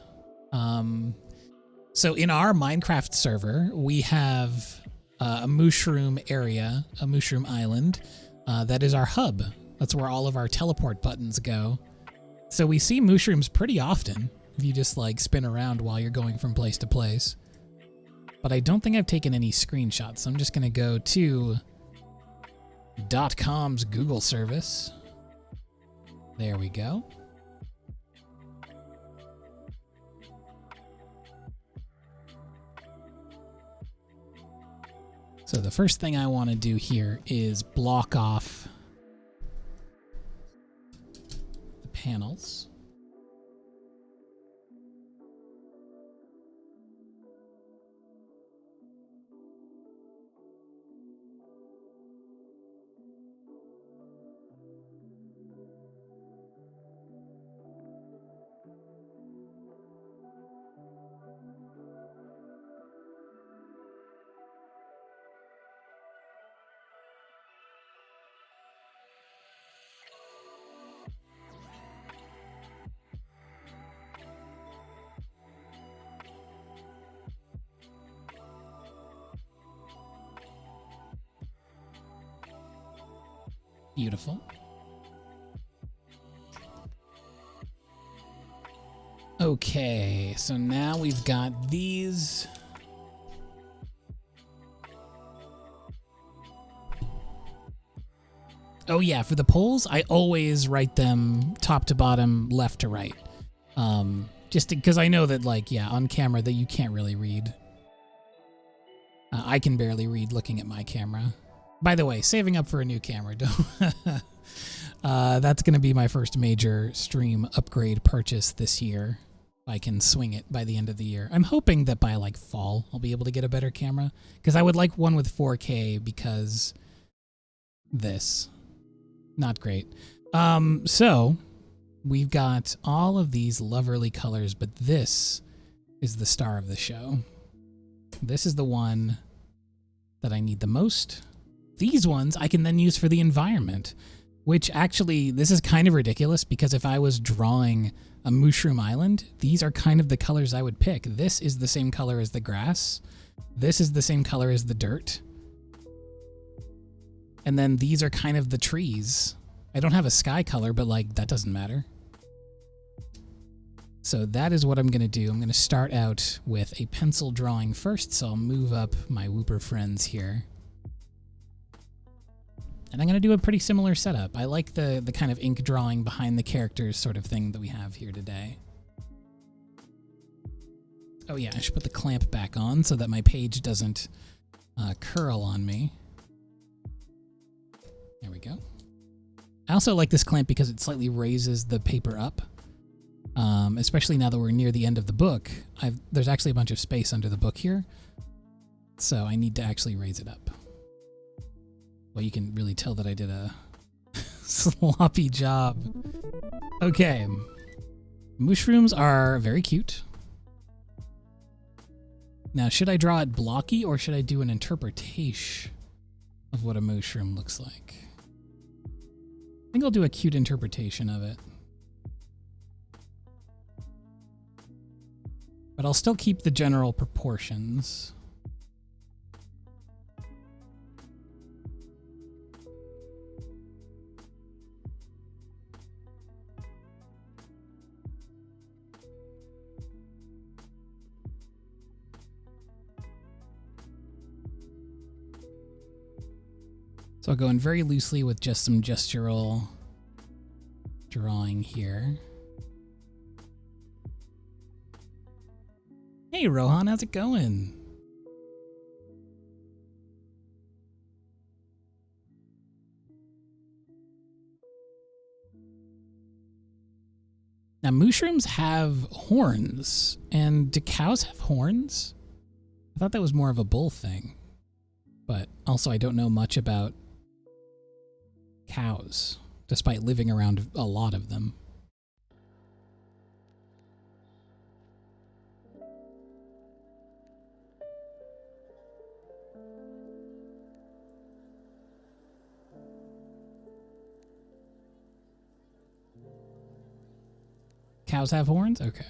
So in our Minecraft server, we have a mushroom area, a mushroom island, that is our hub. That's where all of our teleport buttons go. So we see mushrooms pretty often if you just like spin around while you're going from place to place. But I don't think I've taken any screenshots, so I'm just going to go to .com's Google service. There we go. So the first thing I want to do here is block off the panels. Beautiful. Okay, so now we've got these. Oh yeah, for the polls, I always write them top to bottom, left to right. Just because I know that, like, yeah, on camera that you can't really read. I can barely read looking at my camera. By the way, saving up for a new camera. That's going to be my first major stream upgrade purchase this year. If I can swing it by the end of the year. I'm hoping that by like fall, I'll be able to get a better camera. Because I would like one with 4K because this. Not great. So we've got all of these lovely colors, but this is the star of the show. This is the one that I need the most. These ones I can then use for the environment, which actually, this is kind of ridiculous because if I was drawing a mushroom island, these are kind of the colors I would pick. This is the same color as the grass. This is the same color as the dirt. And then these are kind of the trees. I don't have a sky color, but like that doesn't matter. So that is what I'm going to do. I'm going to start out with a pencil drawing first, so I'll move up my Whooper friends here. And I'm going to do a pretty similar setup. I like the kind of ink drawing behind the characters sort of thing that we have here today. Oh yeah, I should put the clamp back on so that my page doesn't curl on me. There we go. I also like this clamp because it slightly raises the paper up. Especially now that we're near the end of the book. There's actually a bunch of space under the book here. So I need to actually raise it up. Well, you can really tell that I did a sloppy job. Okay. Mushrooms are very cute. Now, should I draw it blocky or should I do an interpretation of what a mushroom looks like? I think I'll do a cute interpretation of it. But I'll still keep the general proportions. So I'll go in very loosely with just some gestural drawing here. Hey Rohan, how's it going? Now mushrooms have horns, and do cows have horns? I thought that was more of a bull thing. But also I don't know much about cows, despite living around a lot of them. Cows have horns? Okay.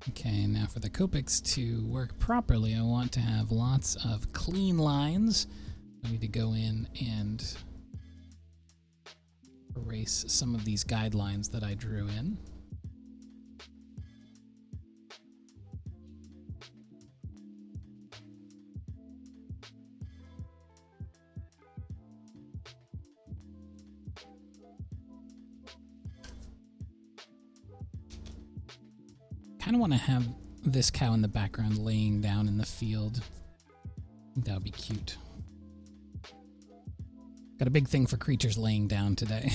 Okay, now for the Copics to work properly, I want to have lots of clean lines. I need to go in and erase some of these guidelines that I drew in. Kind of want to have this cow in the background laying down in the field. I think that would be cute. Got a big thing for creatures laying down today.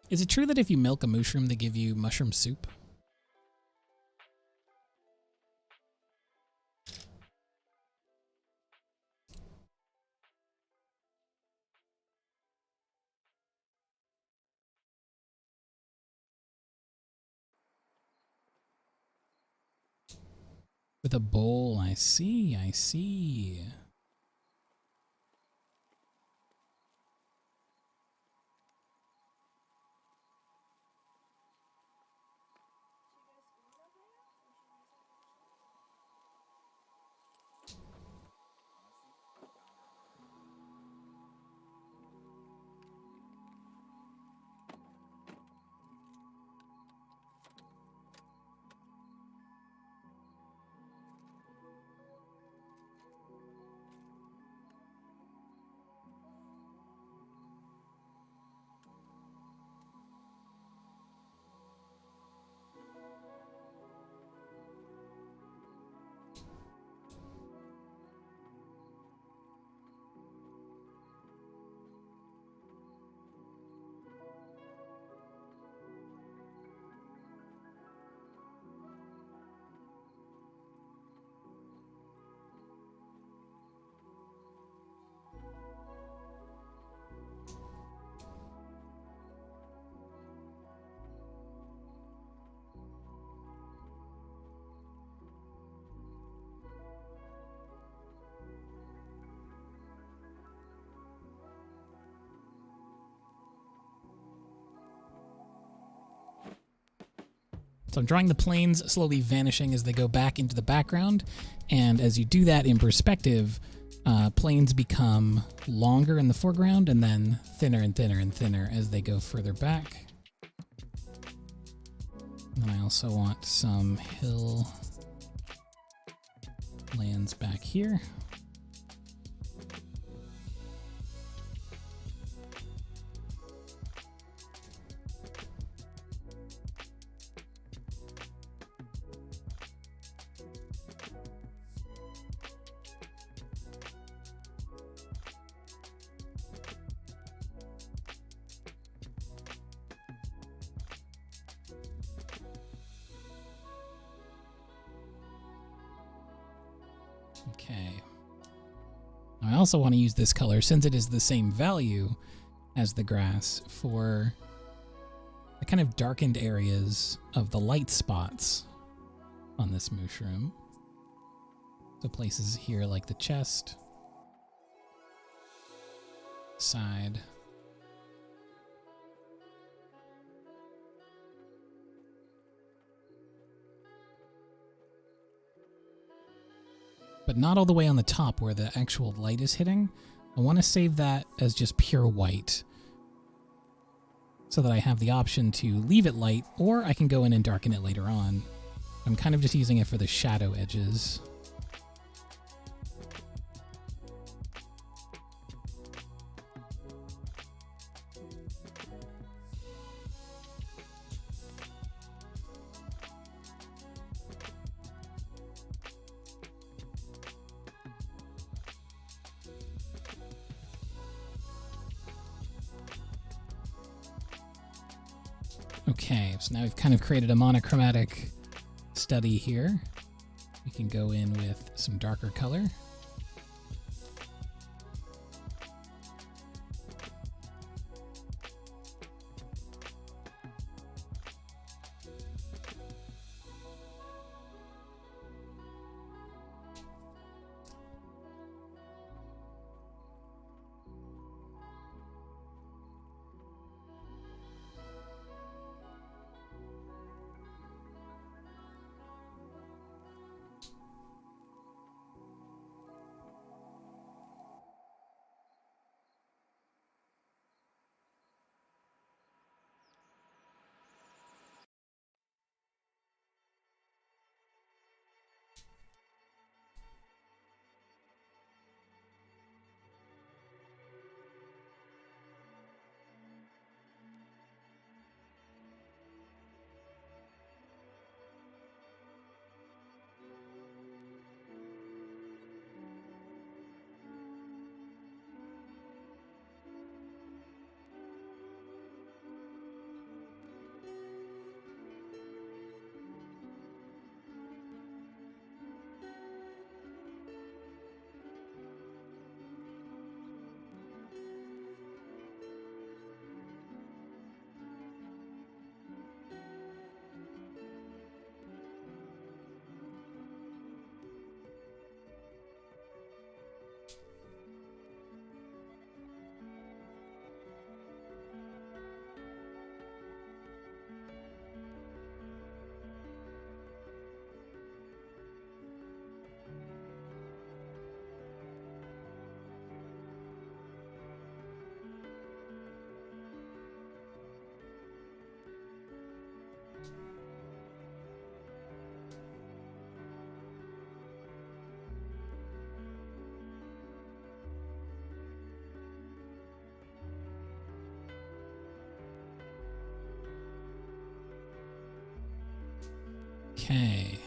Is it true that if you milk a mushroom, they give you mushroom soup? With a bowl, I see, I see. So I'm drawing the planes slowly vanishing as they go back into the background. And as you do that in perspective, planes become longer in the foreground and then thinner and thinner and thinner as they go further back. And I also want some hill lands back here. Okay. I also want to use this color, since it is the same value as the grass, for the kind of darkened areas of the light spots on this mushroom. So places here like the chest, side. But not all the way on the top where the actual light is hitting. I want to save that as just pure white. so that I have the option to leave it light, or I can go in and darken it later on. I'm kind of just using it for the shadow edges. Okay, so now we've kind of created a monochromatic study here. We can go in with some darker color. Okay.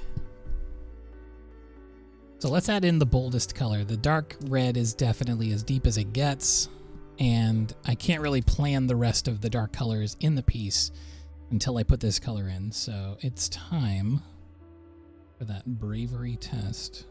So let's add in the boldest color. The dark red is definitely as deep as it gets, and I can't really plan the rest of the dark colors in the piece until I put this color in. So it's time for that bravery test.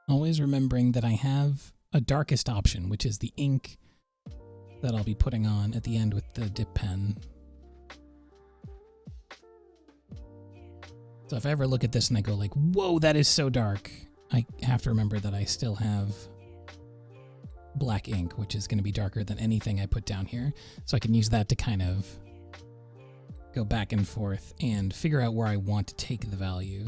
Always remembering that I have a darkest option, which is the ink that I'll be putting on at the end with the dip pen. So if I ever look at this and I go like, whoa, that is so dark, I have to remember that I still have black ink, which is going to be darker than anything I put down here. So I can use that to kind of go back and forth and figure out where I want to take the value.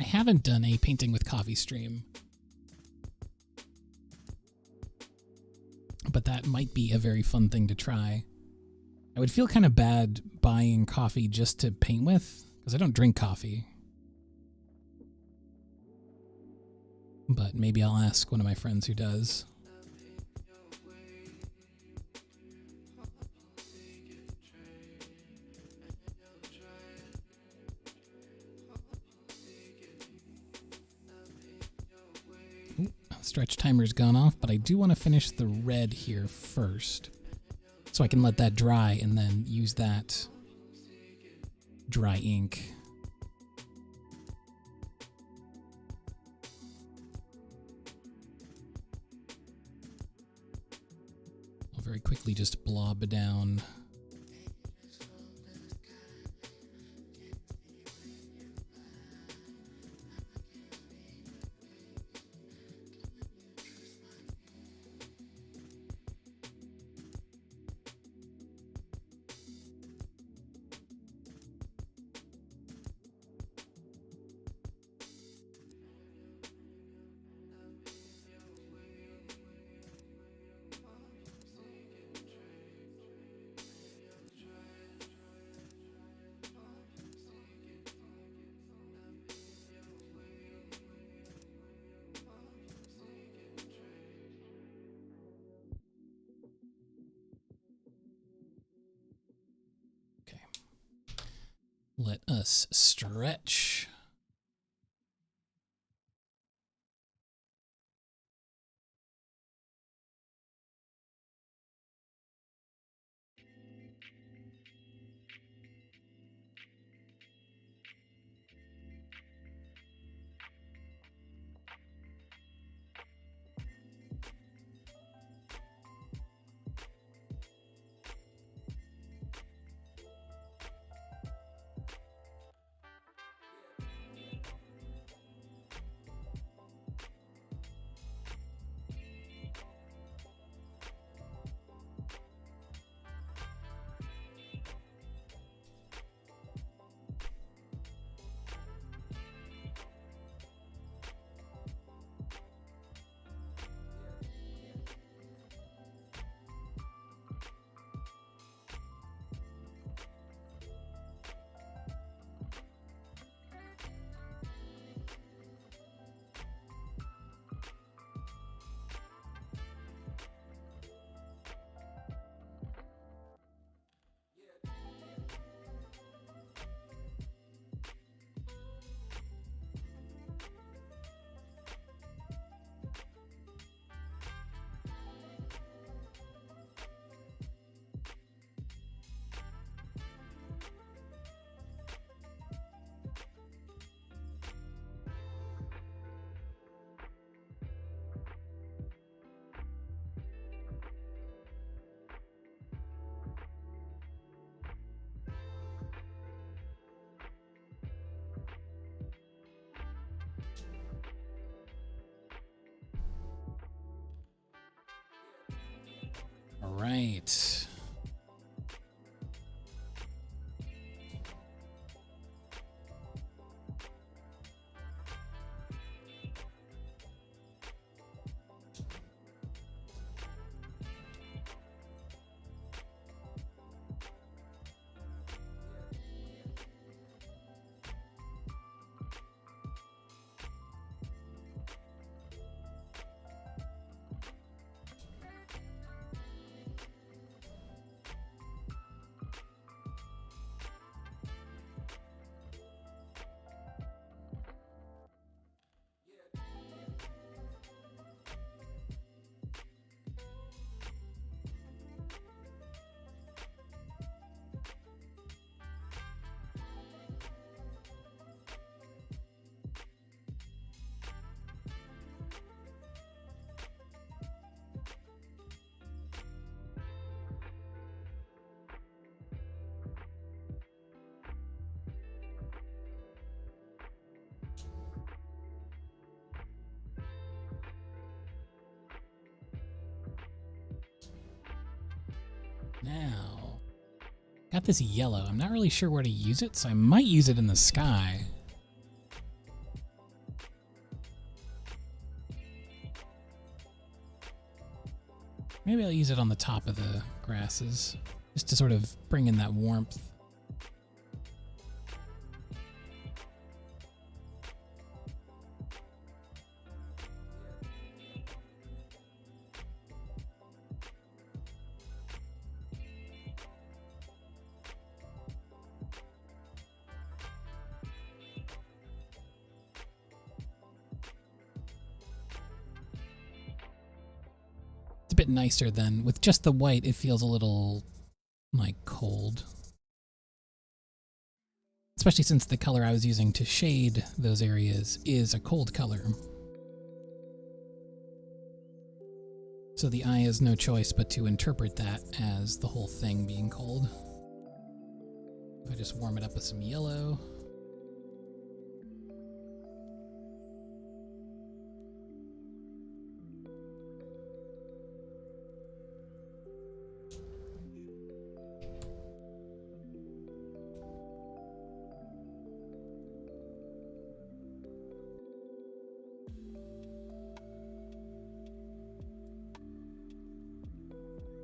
I haven't done a painting with coffee stream, but that might be a very fun thing to try. I would feel kind of bad buying coffee just to paint with, because I don't drink coffee. But maybe I'll ask one of my friends who does. Ooh, stretch timer's gone off, but I do want to finish the red here first, so I can let that dry and then use that dry ink. I'll very quickly just blob down. Let us stretch. All right. Now, got this yellow. I'm not really sure where to use it, so I might use it in the sky. Maybe I'll use it on the top of the grasses, just to sort of bring in that warmth. It's a bit nicer than with just the white. It feels a little like cold, especially since the color I was using to shade those areas is a cold color. So the eye has no choice but to interpret that as the whole thing being cold. If I just warm it up with some yellow.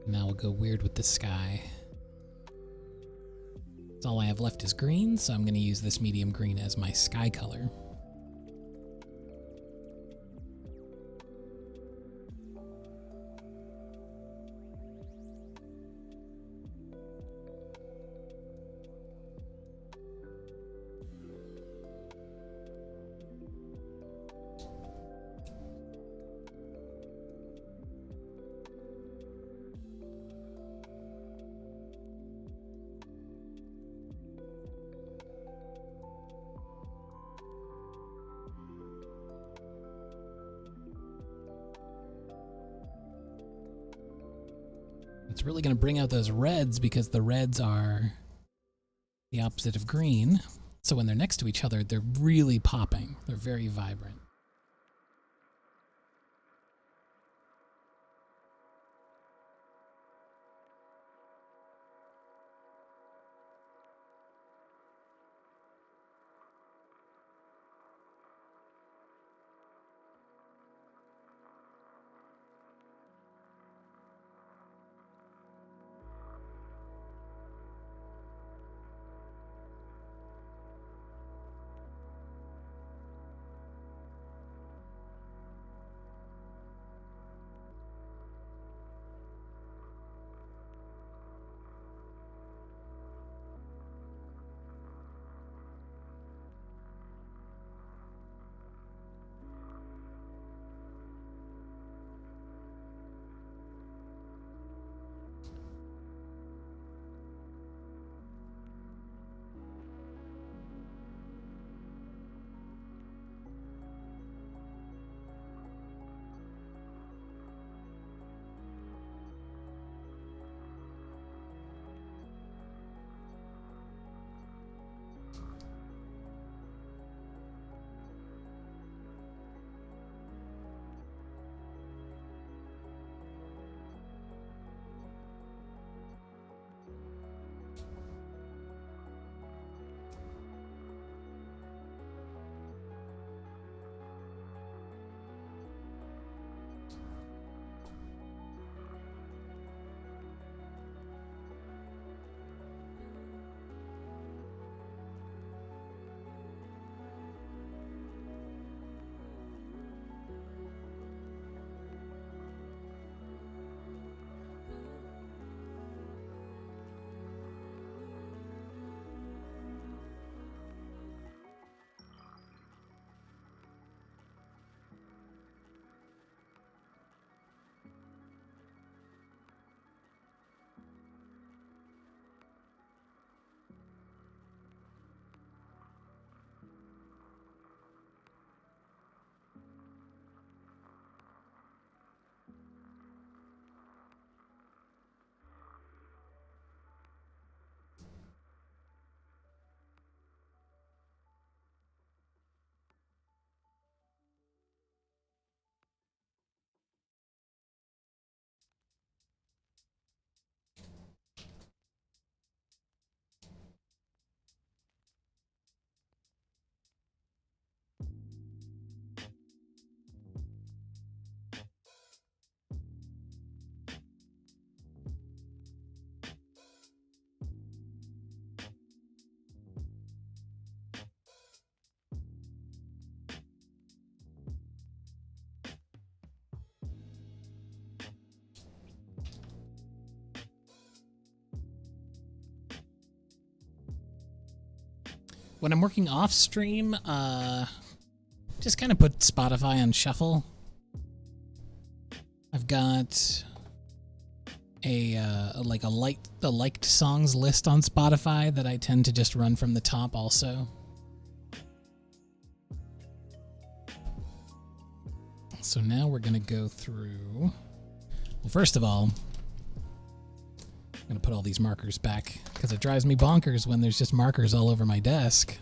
Now we'll go weird with the sky. So all I have left is green, so I'm going to use this medium green as my sky color. It's really going to bring out those reds because the reds are the opposite of green. So when they're next to each other, they're really popping. They're very vibrant. When I'm working off stream, just kind of put Spotify on shuffle. I've got a liked songs list on Spotify that I tend to just run from the top also. So now we're gonna go through. Well, first of all, I'm gonna put all these markers back because it drives me bonkers when there's just markers all over my desk.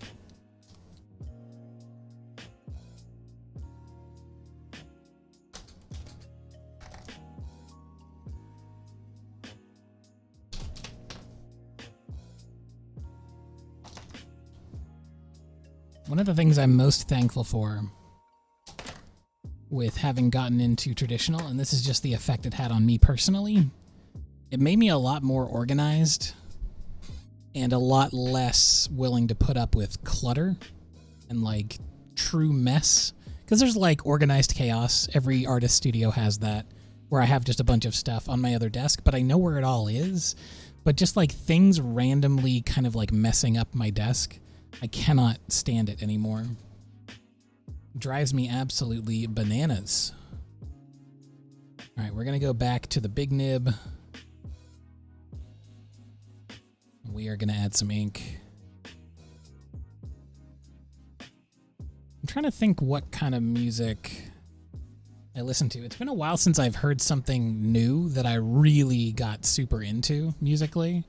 One of the things I'm most thankful for with having gotten into traditional, and this is just the effect it had on me personally, it made me a lot more organized and a lot less willing to put up with clutter and like true mess. Because there's like organized chaos. Every artist studio has that, where I have just a bunch of stuff on my other desk, but I know where it all is. But just like things randomly kind of like messing up my desk, I cannot stand it anymore. Drives me absolutely bananas. All right, we're going to go back to the big nib. We are going to add some ink. I'm trying to think what kind of music I listen to. It's been a while since I've heard something new that I really got super into musically.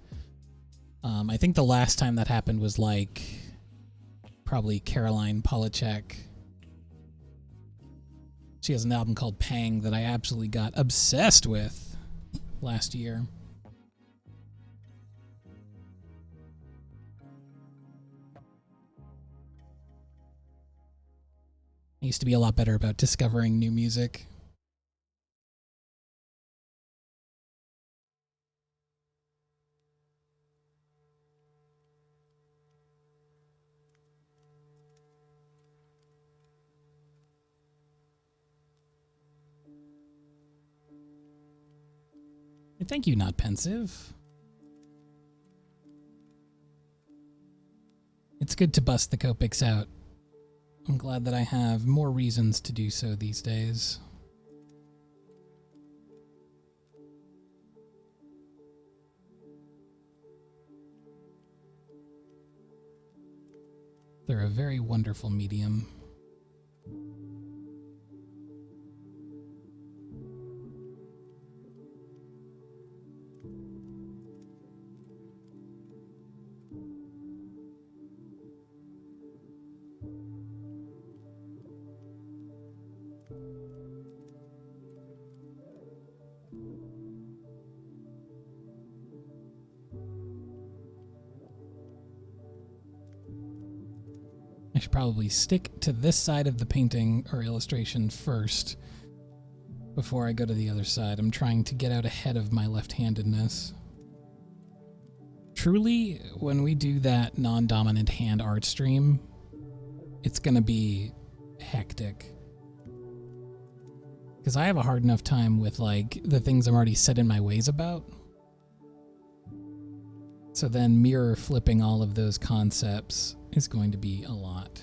I think the last time that happened was like probably Caroline Polachek. She has an album called Pang that I absolutely got obsessed with last year. I used to be a lot better about discovering new music. Thank you, Not Pensive. It's good to bust the Copics out. I'm glad that I have more reasons to do so these days. They're a very wonderful medium. I should probably stick to this side of the painting or illustration first before I go to the other side. I'm trying to get out ahead of my left-handedness. Truly, when we do that non-dominant hand art stream, it's going to be hectic. Because I have a hard enough time with like the things I'm already set in my ways about. So then mirror flipping all of those concepts is going to be a lot.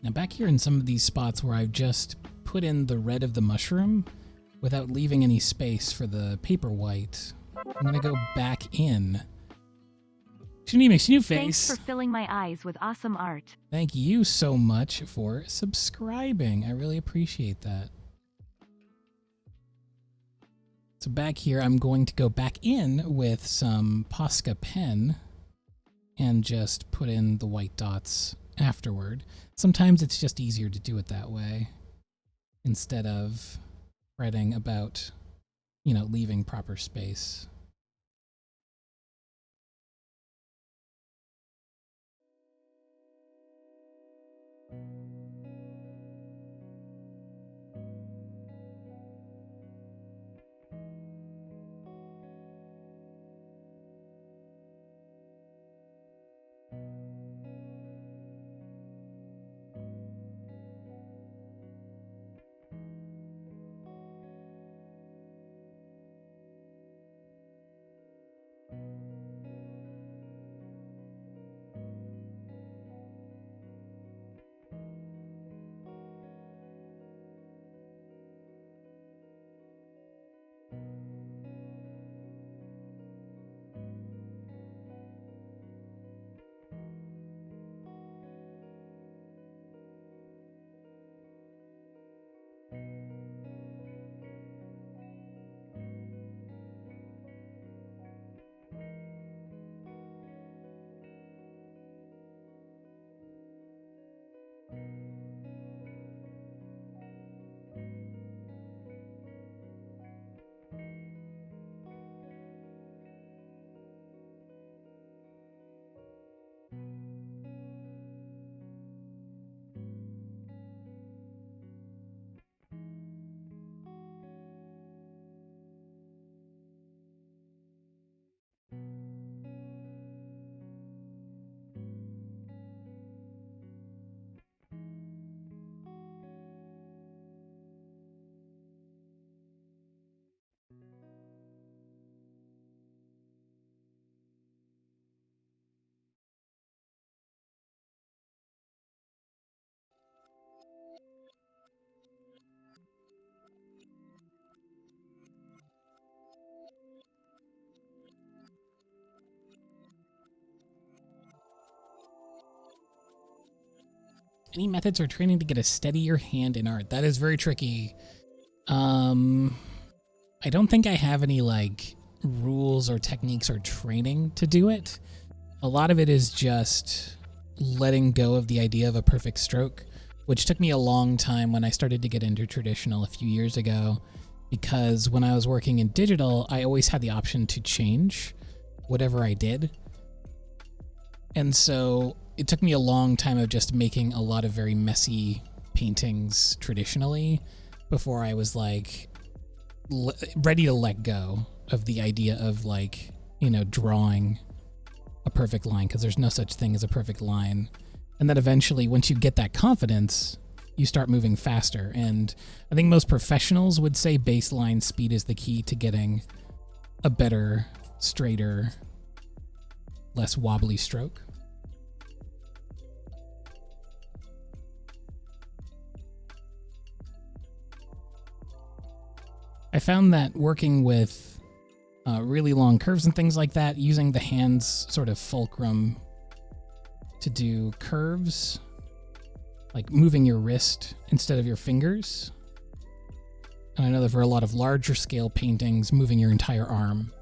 Now back here in some of these spots where I've just put in the red of the mushroom without leaving any space for the paper white, I'm gonna go back in. Shuni makes a new face. Thanks for filling my eyes with awesome art. Thank you so much for subscribing. I really appreciate that. So back here, I'm going to go back in with some Posca pen and just put in the white dots afterward. Sometimes it's just easier to do it that way instead of fretting about, you know, leaving proper space. Any methods or training to get a steadier hand in art? That is very tricky. I don't think I have any like rules or techniques or training to do it. A lot of it is just letting go of the idea of a perfect stroke, which took me a long time when I started to get into traditional a few years ago, because when I was working in digital, I always had the option to change whatever I did. And so it took me a long time of just making a lot of very messy paintings traditionally before I was like ready to let go of the idea of like, you know, drawing a perfect line, because there's no such thing as a perfect line. And then eventually, once you get that confidence, you start moving faster. And I think most professionals would say baseline speed is the key to getting a better, straighter, less wobbly stroke. I found that working with really long curves and things like that, using the hand's sort of fulcrum to do curves, like moving your wrist instead of your fingers. And I know that for a lot of larger scale paintings, moving your entire arm.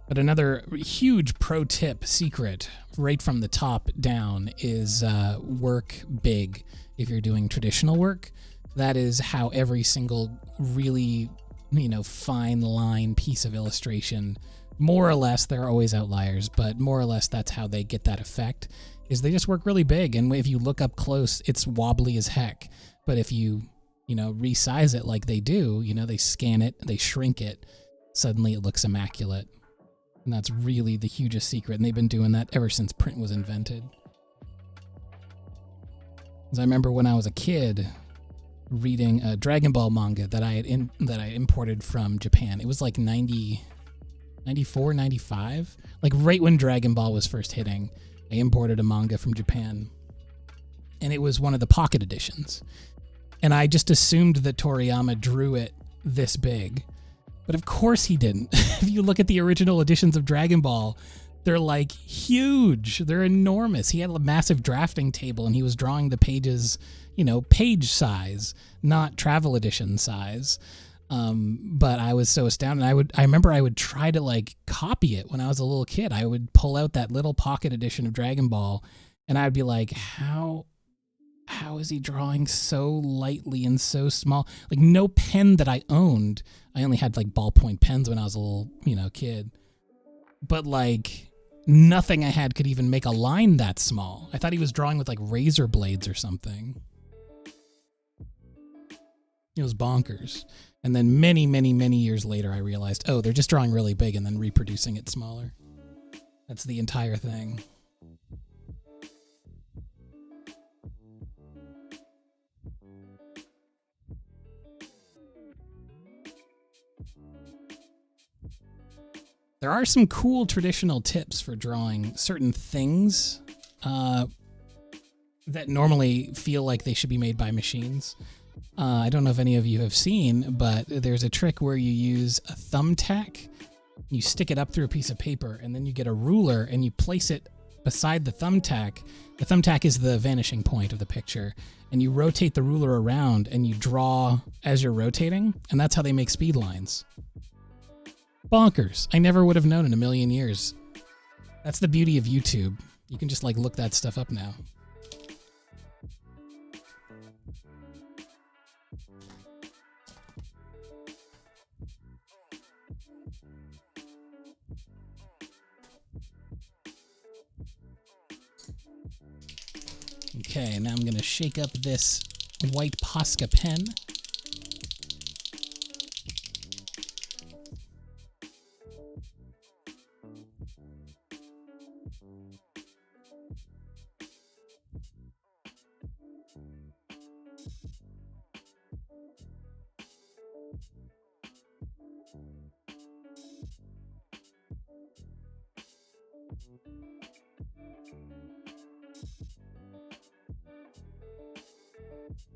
But another huge pro tip secret right from the top down is work big. If you're doing traditional work, that is how every single really, you know, fine line piece of illustration, more or less, there are always outliers, but more or less that's how they get that effect, is they just work really big. And if you look up close, it's wobbly as heck. But if you know, resize it like they do, you know, they scan it, they shrink it, suddenly it looks immaculate. And that's really the hugest secret. And they've been doing that ever since print was invented. As I remember when I was a kid reading a Dragon Ball manga that I imported from Japan. It was like 90 94, 95. Like right when Dragon Ball was first hitting, I imported a manga from Japan. And it was one of the pocket editions. And I just assumed that Toriyama drew it this big. But of course he didn't. If you look at the original editions of Dragon Ball, they're like huge. They're enormous. He had a massive drafting table and he was drawing the pages, page size, not travel edition size. But I was so astounded. I remember I would try to like copy it when I was a little kid. I would pull out that little pocket edition of Dragon Ball and I'd be like, how is he drawing so lightly and so small? Like no pen that I owned. I only had like ballpoint pens when I was a little, kid. But like nothing I had could even make a line that small. I thought he was drawing with like razor blades or something. It was bonkers. And then many, many, many years later, I realized, oh, they're just drawing really big and then reproducing it smaller. That's the entire thing. There are some cool traditional tips for drawing certain things that normally feel like they should be made by machines. I don't know if any of you have seen, but there's a trick where you use a thumbtack, you stick it up through a piece of paper, and then you get a ruler and you place it beside the thumbtack. The thumbtack is the vanishing point of the picture, and you rotate the ruler around and you draw as you're rotating, and that's how they make speed lines. Bonkers. I never would have known in a million years. That's the beauty of YouTube. You can just like look that stuff up now. Okay, now I'm going to shake up this white Posca pen.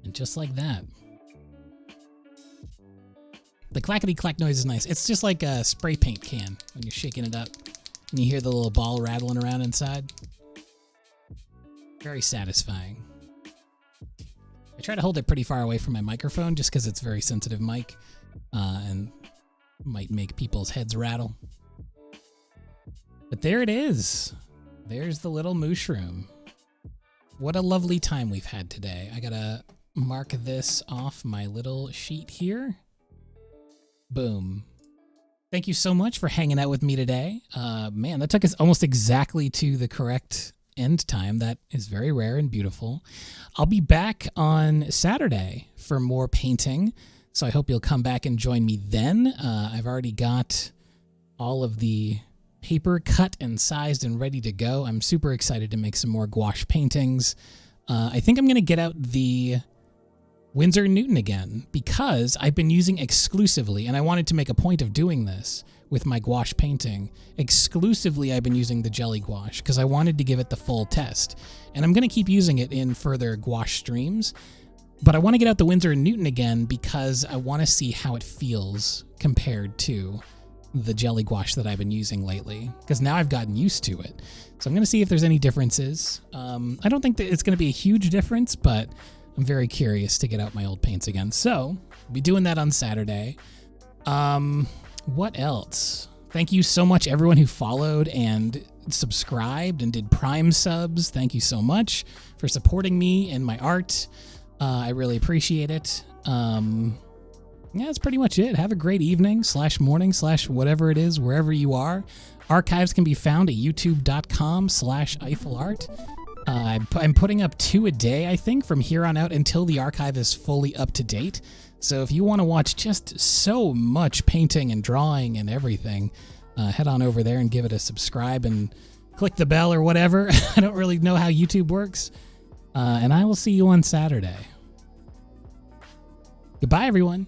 And just like that. The clackety-clack noise is nice. It's just like a spray paint can when you're shaking it up and you hear the little ball rattling around inside. Very satisfying. I try to hold it pretty far away from my microphone just because it's a very sensitive mic and might make people's heads rattle. But there it is. There's the little mushroom. What a lovely time we've had today. I gotta mark this off my little sheet here. Boom. Thank you so much for hanging out with me today. Man, that took us almost exactly to the correct end time. That is very rare and beautiful. I'll be back on Saturday for more painting, so I hope you'll come back and join me then. I've already got all of the paper cut and sized and ready to go. I'm super excited to make some more gouache paintings. I think I'm going to get out the Winsor & Newton again because I've been using exclusively, and I wanted to make a point of doing this with my gouache painting. Exclusively, I've been using the jelly gouache because I wanted to give it the full test. And I'm going to keep using it in further gouache streams. But I want to get out the Winsor & Newton again because I want to see how it feels compared to the jelly gouache that I've been using lately, because now I've gotten used to it. So I'm going to see if there's any differences. I don't think that it's going to be a huge difference, but I'm very curious to get out my old paints again. So I'll be doing that on Saturday. What else? Thank you so much, everyone who followed and subscribed and did Prime subs. Thank you so much for supporting me and my art. I really appreciate it. Yeah, that's pretty much it. Have a great evening / morning / whatever it is, wherever you are. Archives can be found at youtube.com/EiffelArt. I'm putting up 2 a day, I think, from here on out until the archive is fully up to date. So if you want to watch just so much painting and drawing and everything, head on over there and give it a subscribe and click the bell or whatever. I don't really know how YouTube works. And I will see you on Saturday. Goodbye, everyone.